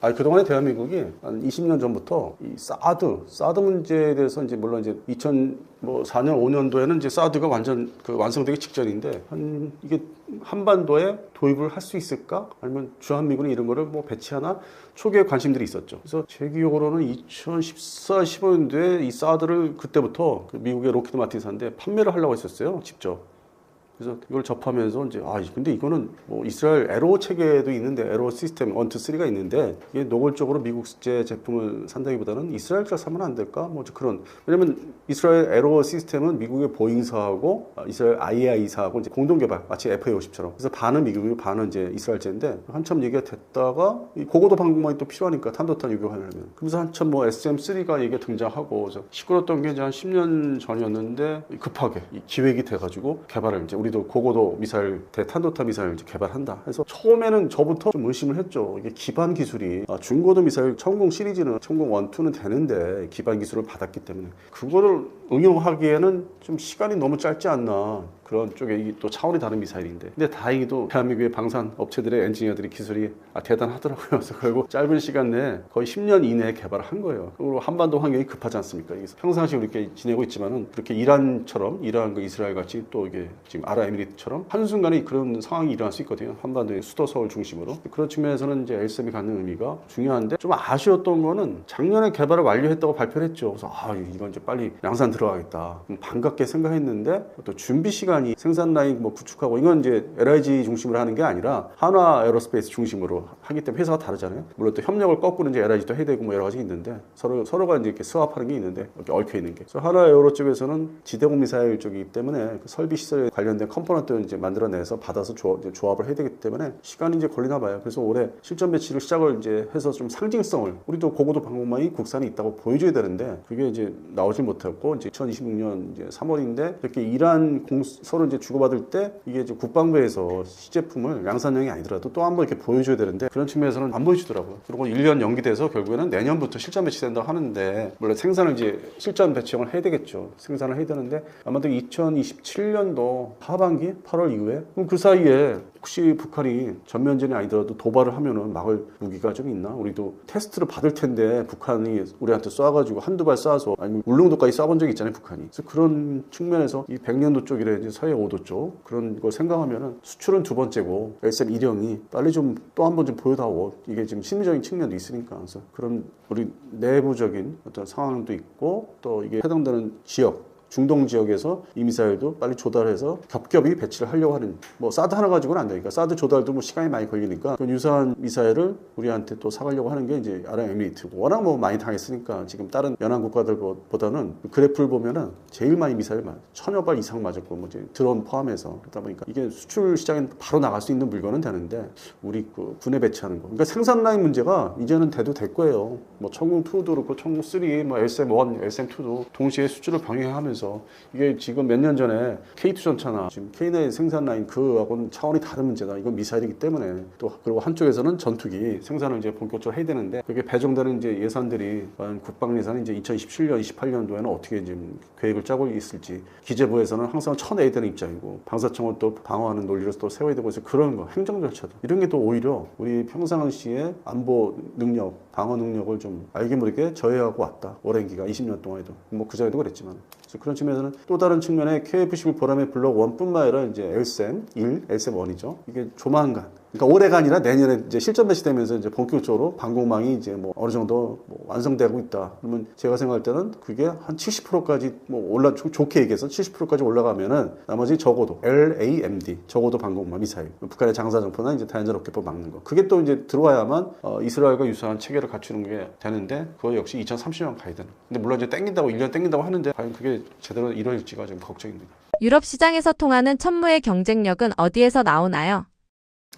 그동안에 대한민국이 한 20년 전부터 이 사드 문제에 대해서 이제 물론 이제 2004년, 5년도에는 이제 사드가 완전 완성되기 직전인데 이게 한반도에 도입을 할 수 있을까? 아니면 주한미군이 이런 거를 뭐 배치하나? 초기에 관심들이 있었죠. 그래서 제 기억으로는 2014, 15년도에 이 사드를 그때부터 미국의 로키드 마틴사인데 판매를 하려고 했었어요. 직접. 그래서 이걸 접하면서 이제 근데 이거는 뭐 이스라엘 에로 체계도 있는데 에로 시스템 1, 2, 3가 있는데 이게 노골적으로 미국제 제품을 산다기보다는 이스라엘 걸 사면 안 될까? 뭐 그런 왜냐면 이스라엘 에로 시스템은 미국의 보잉사하고 이스라엘 IAI사하고 이제 공동 개발 마치 FA50처럼 그래서 반은 미국이고 반은 이제 이스라엘제인데 한참 얘기가 됐다가 이 고고도 방공망이 또 필요하니까 탄도탄 유교하려면 그래서 한참 뭐 SM3가 이게 등장하고 그래서 시끄럽던 게 이제 한 10년 전이었는데 급하게 이 기획이 돼가지고 개발을 이제 우리도 고고도 미사일, 대탄도탄 미사일 이제 개발한다. 그래서 처음에는 저부터 좀 의심을 했죠. 이게 기반 기술이 중고도 미사일 천궁 시리즈는 천궁 1, 2는 되는데 기반 기술을 받았기 때문에 그거를 응용하기에는 좀 시간이 너무 짧지 않나. 그런 쪽에 이게 또 차원이 다른 미사일인데 근데 다행히도 대한민국의 방산 업체들의 엔지니어들이 기술이 대단하더라고요. 그래서 결국 짧은 시간 내에 거의 10년 이내에 개발을 한 거예요. 그리고 한반도 환경이 급하지 않습니까? 그래서 평상시 이렇게 지내고 있지만은 그렇게 이란처럼 이란 이스라엘 같이 또 이게 지금 아랍에미리트처럼 한순간에 그런 상황이 일어날 수 있거든요. 한반도의 수도 서울 중심으로. 그런 측면에서는 이제 엘셈이 갖는 의미가 중요한데 좀 아쉬웠던 거는 작년에 개발을 완료했다고 발표를 했죠. 그래서 이건 이제 빨리 양산 들어가겠다. 반갑게 생각했는데 또 준비 시간 생산 라인 뭐 구축하고 이건 이제 LIG 중심으로 하는 게 아니라 한화 에어로스페이스 중심으로 하기 때문에 회사가 다르잖아요. 물론 또 협력을 거꾸로 이제 LIG도 해야 되고 뭐 여러 가지 있는데 서로가 이제 이렇게 스왑하는 게 있는데 이렇게 얽혀 있는 게. 그래서 한화 에어로 쪽에서는 지대공 미사일 쪽이기 때문에 그 설비 시설에 관련된 컴포넌트를 이제 만들어내서 받아서 조합을 해야 되기 때문에 시간이 이제 걸리나 봐요. 그래서 올해 실전 배치를 시작을 이제 해서 좀 상징성을 우리도 고고도 방공망이 국산에 있다고 보여줘야 되는데 그게 이제 나오질 못했고 이제 2026년 이제 3월인데 이렇게 이란 서로 이제 주고받을 때 이게 이제 국방부에서 시제품을 양산형이 아니더라도 또 한 번 이렇게 보여줘야 되는데 그런 측면에서는 안 보여주더라고요. 그리고 1년 연기돼서 결국에는 내년부터 실전 배치된다고 하는데, 물론 생산을 이제 실전 배치형을 해야 되겠죠. 생산을 해야 되는데 아마도 2027년도 하반기 8월 이후에, 그럼 그 사이에 혹시 북한이 전면전이 아니더라도 도발을 하면은 막을 무기가 좀 있나? 우리도 테스트를 받을 텐데 북한이 우리한테 쏴가지고 한두 발 쏴서, 아니면 울릉도까지 쏴본 적이 있잖아요, 북한이. 그래서 그런 측면에서 이 백년도 쪽이라든지 서해 5도 쪽 그런 걸 생각하면은 수출은 두 번째고 LSM 일형이 빨리 좀 또 한 번 좀 보여다오. 이게 지금 심리적인 측면도 있으니까. 그래서 그런 우리 내부적인 어떤 상황도 있고, 또 이게 해당되는 지역, 중동 지역에서 이 미사일도 빨리 조달해서 겹겹이 배치를 하려고 하는, 뭐 사드 하나 가지고는 안 되니까, 사드 조달도 뭐 시간이 많이 걸리니까 그 유사한 미사일을 우리한테 또 사가려고 하는 게 이제 아랍에미리트고, 워낙 뭐 많이 당했으니까 지금 다른 연안 국가들보다는 그래프를 보면은 제일 많이 미사일 1000여 발 이상 맞았고, 뭐 이제 드론 포함해서. 그러다 보니까 이게 수출 시장에 바로 나갈 수 있는 물건은 되는데, 우리 그 군에 배치하는 거, 그러니까 생산 라인 문제가 이제는 돼도 될 거예요. 뭐 천궁2도 그렇고 천궁3, 뭐 LSM1, LSM2도 동시에 수출을 병행하면서, 이게 지금 몇 년 전에 K2 전차나 지금 K9 생산 라인 그하고는 차원이 다른 문제다. 이건 미사일이기 때문에. 또 그리고 한쪽에서는 전투기 생산을 이제 본격적으로 해야 되는데, 그게 배정되는 이제 예산들이, 국방 예산이 이제 2027년, 28년도에는 어떻게 지금 계획을 짜고 있을지, 기재부에서는 항상 쳐내야 되는 입장이고, 방사청은 또 방어하는 논리를 또 세워야 되고, 해서 그런 거, 행정 절차도 이런 게 또 오히려 우리 평상시의 안보 능력, 방어 능력을 좀 알게 모르게 저해하고 왔다. 오랜 기간 20년 동안에도, 뭐 그전에도 그랬지만. 그래서 그런 측면에서는 또 다른 측면에 KF-11 보람의 블록 1뿐만 아니라 이제 LSM1, LSM1이죠. 이게 조만간, 그러니까 올해가 아니라 내년에 이제 실전 배치되면서 이제 본격적으로 방공망이 이제 뭐 어느 정도 뭐 완성되고 있다. 그러면 제가 생각할 때는 그게 한 70%까지 뭐 좋게 얘기해서 70%까지 올라가면은 나머지 적어도 LAMD, 적어도 방공망 미사일, 북한의 장사정포나 이제 다연장 로켓포 막는 거, 그게 또 이제 들어와야만 이스라엘과 유사한 체계를 갖추는 게 되는데, 그거 역시 2030년 가야 되는. 근데 물론 이제 땡긴다고 1년 땡긴다고 하는데 과연 그게 제대로 이루어질지가 좀 걱정입니다. 유럽 시장에서 통하는 천무의 경쟁력은 어디에서 나오나요?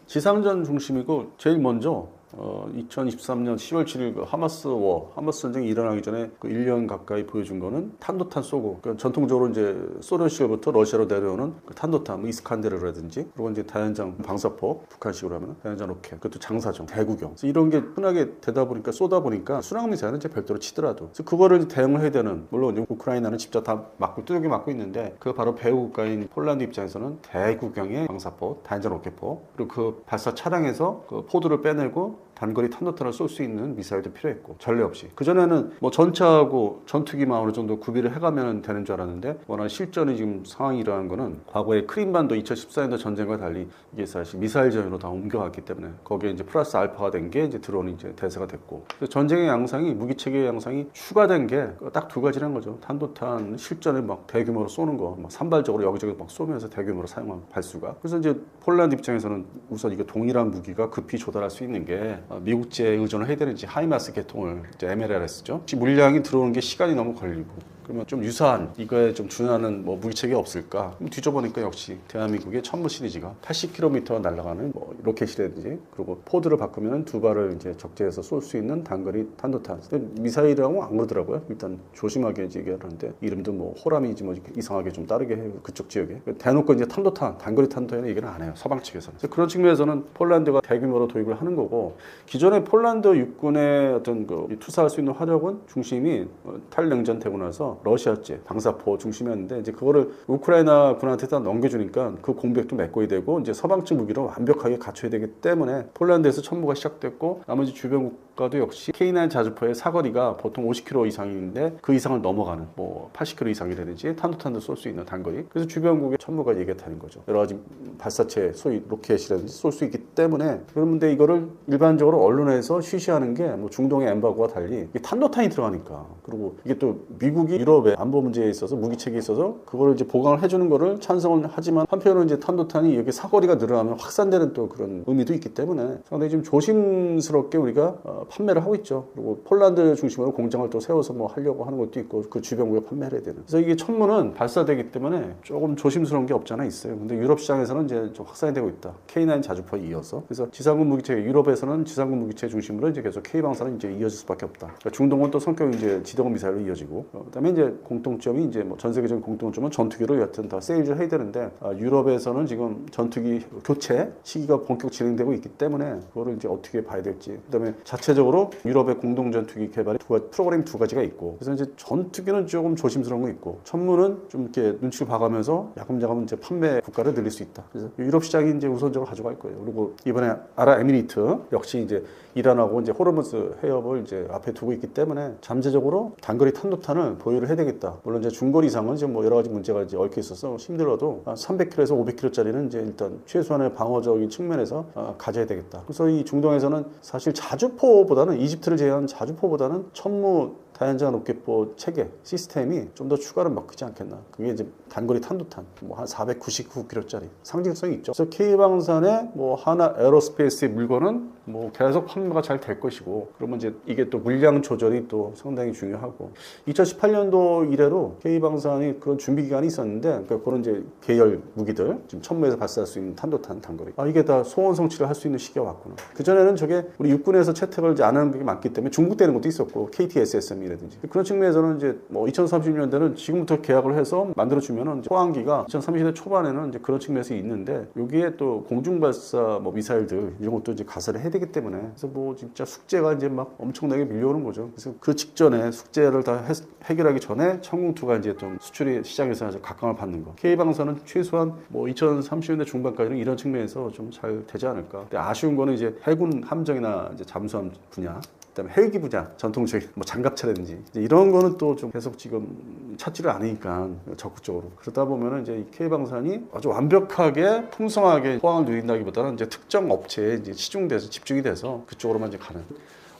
지상전 중심이고, 제일 먼저 2023년 10월 7일 그 하마스 전쟁이 일어나기 전에 그 1년 가까이 보여준 거는 탄도탄 쏘고, 그러니까 전통적으로 이제 소련 시절부터 러시아로 내려오는 그 탄도탄, 뭐 이스칸데르라든지, 그리고 이제 다연장 방사포, 북한식으로 하면 다연장 로켓, 그것도 장사정, 대구경, 그래서 이런 게 흔하게 되다 보니까, 쏘다 보니까 순항 미사일은 이제 별도로 치더라도, 그래서 그거를 대응을 해야 되는, 물론 이제 우크라이나는 직접 다 맞고 두들겨 맞고 있는데, 그 바로 배후 국가인 폴란드 입장에서는 대구경의 방사포, 다연장 로켓포, 그리고 그 발사 차량에서 그 포드를 빼내고 단거리 탄도탄을 쏠 수 있는 미사일도 필요했고, 전례 없이. 그전에는 뭐 전차하고 전투기만 어느 정도 구비를 해가면 되는 줄 알았는데, 워낙 실전이 지금 상황이 일어난 거는 과거에 크림반도 2014년도 전쟁과 달리 이게 사실 미사일 전으로 다 옮겨갔기 때문에, 거기에 이제 플러스 알파가 된 게 이제 드론이 이제 대세가 됐고, 전쟁의 양상이, 무기체계의 양상이 추가된 게 딱 두 가지라는 거죠. 탄도탄 실전에 막 대규모로 쏘는 거, 막 산발적으로 여기저기 막 쏘면서 대규모로 사용하는 발수가. 그래서 이제 폴란드 입장에서는 우선 이게 동일한 무기가 급히 조달할 수 있는 게, 미국제에 의존을 해야 되는지 하이마스 계통을 이제 MLRS죠. 물량이 들어오는 게 시간이 너무 걸리고, 그러면 좀 유사한, 이거에 좀 준하는 뭐 무기체계가 없을까? 뒤져보니까 역시 대한민국의 천무 시리즈가 80km 날아가는 뭐 로켓이라든지, 그리고 포드를 바꾸면 두 발을 이제 적재해서 쏠 수 있는 단거리 탄도탄. 미사일이라고 안 그러더라고요. 일단 조심하게 얘기하는데, 이름도 뭐 호람이지 뭐 이상하게 좀 따르게 해요. 그쪽 지역에. 대놓고 이제 탄도탄, 단거리 탄도탄은 얘기는 안 해요. 서방 측에서는. 그래서 그런 측면에서는 폴란드가 대규모로 도입을 하는 거고, 기존에 폴란드 육군의 어떤 그 투사할 수 있는 화력은 중심이 탈냉전 되고 나서 러시아제 방사포 중심이었는데, 이제 그거를 우크라이나 군한테 다 넘겨주니까 그 공백도 메꿔야 되고, 이제 서방 측 무기로 완벽하게 갖춰야 되기 때문에 폴란드에서 천무가 시작됐고, 나머지 주변 국가도 역시 K9 자주포의 사거리가 보통 50km 이상인데 그 이상을 넘어가는, 뭐 80km 이상이라든지 탄도탄도 쏠 수 있는 단거리. 그래서 주변국의 천무가 얘기했다는 거죠. 여러 가지 발사체, 소위 로켓이라든지 쏠 수 있기 때문에. 그런데 이거를 일반적으로 언론에서 쉬쉬하는 게, 뭐 중동의 엠바고와 달리 이게 탄도탄이 들어가니까, 그리고 이게 또 미국이 유럽의 안보 문제에 있어서, 무기체계에 있어서 그거를 이제 보강을 해주는 거를 찬성을 하지만, 한편으로는 이제 탄도탄이 여기 사거리가 늘어나면 확산되는 또 그런 의미도 있기 때문에 상당히 좀 조심스럽게 우리가 판매를 하고 있죠. 그리고 폴란드 중심으로 공장을 또 세워서 뭐 하려고 하는 것도 있고 그 주변국에 판매를 해야 되는. 그래서 이게 천문은 발사되기 때문에 조금 조심스러운 게 없지 않아 있어요. 근데 유럽 시장에서는 이제 좀 확산이 되고 있다. K9 자주포에 이어서. 그래서 지상군 무기체, 유럽에서는 지상군 무기체 중심으로 이제 계속 K방사는 이제 이어질 수밖에 없다. 그러니까 중동은 또 성격이 이제 지대공 미사일로 이어지고, 그다음에 이제 공통점이 이제 뭐 전 세계적인 공통점은 전투기로 여튼 다 세일을 해야 되는데, 유럽에서는 지금 전투기 교체 시기가 본격 진행되고 있기 때문에 그거를 이제 어떻게 봐야 될지. 그다음에 자체적으로 유럽의 공동 전투기 개발에 프로그램 두 가지가 있고, 그래서 이제 전투기는 조금 조심스러운 거 있고, 천문은 좀 이렇게 눈치를 봐가면서 야금야금 이제 판매 국가를 늘릴 수 있다. 그래서 유럽 시장이 이제 우선적으로 가져갈 거예요. 그리고 이번에 아랍에미리트 역시 이제 이란하고 이제 호르무즈 해협을 이제 앞에 두고 있기 때문에 잠재적으로 단거리 탄도탄을 보유를 해야 되겠다. 물론 이제 중거리 이상은 지금 뭐 여러 가지 문제가 이제 얽혀 있어서 힘들어도 300km에서 500km짜리는 이제 일단 최소한의 방어적인 측면에서 가져야 되겠다. 그래서 이 중동에서는 사실 자주포보다는 이집트를 제외한 자주포보다는 천무 다연장 로켓포 체계 시스템이 좀 더 추가로 먹히지 않겠나. 그게 이제 단거리 탄도탄 뭐 한 499km짜리 상징성이 있죠. 그래서 K방산의 뭐 하나 에어로스페이스의 물건은 뭐 계속 판매가 잘 될 것이고, 그러면 이제 이게 또 물량 조절이 또 상당히 중요하고, 2018년도 이래로 K방산이 그런 준비 기간이 있었는데, 그러니까 그런 이제 계열 무기들 지금 천무에서 발사할 수 있는 탄도탄 단거리, 이게 다 소원 성취를 할 수 있는 시기가 왔구나. 그 전에는 저게 우리 육군에서 채택을 이제 안 하는 게 많기 때문에 중국되는 것도 있었고, KTSSM이라든지 그런 측면에서는 이제 뭐 2030년대는 지금부터 계약을 해서 만들어주면은 호항기가 2030년대 초반에는 이제 그런 측면에서 있는데, 여기에 또 공중발사 뭐 미사일들 이런 것도 이제 가설을 해야 되기 때문에, 그래서 뭐 진짜 숙제가 이제 막 엄청나게 밀려오는 거죠. 그래서 그 직전에 숙제를 다 해결하기 전에 천궁2가 이제 좀 수출이 시장에서 아주 각광을 받는 거. K방사는 최소한 뭐 2030년대 중반까지는 이런 측면에서 좀 잘 되지 않을까. 근데 아쉬운 거는 이제 해군 함정이나 이제 잠수함 분야, 그다음에 헬기 분야, 전통적인 뭐 장갑차라든지 이제 이런 거는 또 좀 계속 지금 찾지를 않으니까 적극적으로. 그러다 보면은 이제 이 K방산이 아주 완벽하게 풍성하게 호황을 누린다기보다는 이제 특정 업체에 이제 치중돼서 집중이 돼서 그쪽으로만 이제 가는.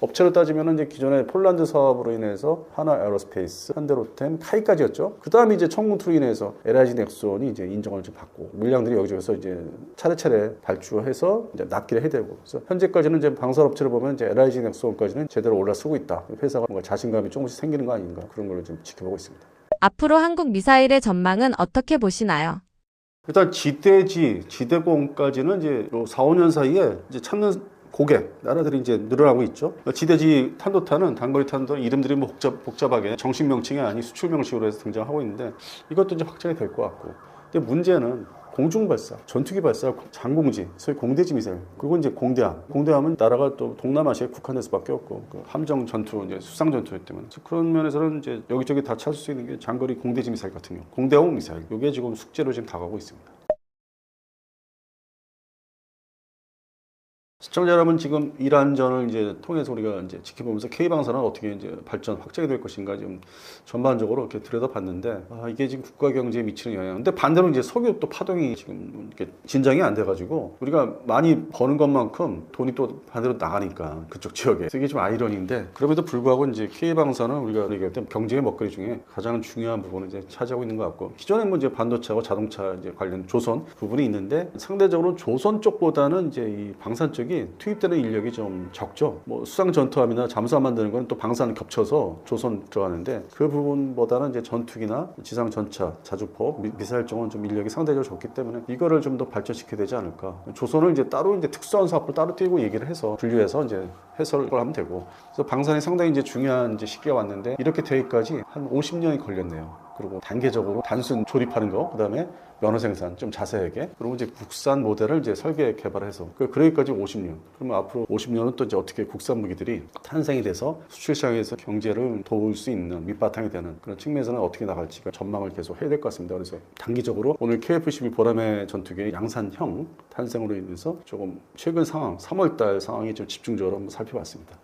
업체로 따지면 이제 기존의 폴란드 사업으로 인해서 하나 에어로스페이스, 현대로템, 카이까지였죠. 그 다음에 이제 천궁2로 인해서 LIG 넥슨이 이제 인정을 좀 받고, 물량들이 여기저기서 이제 차례차례 발주해서 이제 납기를 해야 되고, 그래서 현재까지는 이제 방산업체를 보면 이제 LIG 넥슨까지는 제대로 올라서고 있다. 회사가 뭔가 자신감이 조금씩 생기는 거 아닌가, 그런 걸 좀 지켜보고 있습니다. 앞으로 한국 미사일의 전망은 어떻게 보시나요? 일단 지대공까지는 이제 4, 5년 사이에 이제 찾는 고객 나라들이 이제 늘어나고 있죠. 지대지 탄도탄은 단거리 탄도 이름들이 뭐 복잡하게 정식 명칭이 아닌 수출 명칭으로 해서 등장하고 있는데, 이것도 이제 확장이 될 것 같고, 근데 문제는 공중 발사, 전투기 발사, 장공지, 소위 공대지 미사일, 그리고 이제 공대함. 공대함은 나라가 또 동남아시아에 국한될 수밖에 없고, 그 함정 전투, 이제 수상 전투였기 때문에, 그런 면에서는 이제 여기저기 다 찾을 수 있는 게 장거리 공대지 미사일 같은 경우, 공대공 미사일, 이게 지금 숙제로 지금 다가오고 있습니다. 시청자 여러분, 지금 이란전을 이제 통해서 우리가 이제 지켜보면서 K방산은 어떻게 이제 발전, 확장이 될 것인가 지금 전반적으로 이렇게 들여다봤는데, 이게 지금 국가 경제에 미치는 영향. 근데 반대로 이제 석유 또 파동이 지금 이렇게 진정이 안 돼가지고 우리가 많이 버는 것만큼 돈이 또 반대로 나가니까 그쪽 지역에. 그래서 이게 좀 아이러니인데, 그럼에도 불구하고 이제 K방산은 우리가 얘기할 때 경제의 먹거리 중에 가장 중요한 부분을 이제 차지하고 있는 것 같고, 기존에 뭐 이제 반도체하고 자동차 이제 관련 조선 부분이 있는데, 상대적으로 조선 쪽보다는 이제 이 방산 쪽이 투입되는 인력이 좀 적죠. 뭐 수상 전투함이나 잠수함 만드는 건 또 방산 겹쳐서 조선 들어가는데, 그 부분보다는 이제 전투기나 지상 전차, 자주포, 미사일 쪽은 좀 인력이 상대적으로 적기 때문에 이거를 좀 더 발전시켜야 되지 않을까. 조선을 이제 따로 이제 특수한 사업을 따로 띄고 얘기를 해서 분류해서 이제 해설을 하면 되고, 그래서 방산이 상당히 이제 중요한 이제 시기가 왔는데, 이렇게 되기까지 한 50년이 걸렸네요. 그리고 단계적으로 단순 조립하는 거, 그다음에 면허 생산 좀 자세하게, 그리고 이제 국산 모델을 이제 설계 개발해서 그러기까지 50년. 그러면 앞으로 50년은 또 이제 어떻게 국산 무기들이 탄생이 돼서 수출 시장에서 경제를 도울 수 있는 밑바탕이 되는 그런 측면에서는 어떻게 나갈지가 전망을 계속 해야 될 것 같습니다. 그래서 단기적으로 오늘 KF-12 보라매 전투기의 양산형 탄생으로 인해서 조금 최근 상황, 3월달 상황이 좀 집중적으로 한번 살펴봤습니다.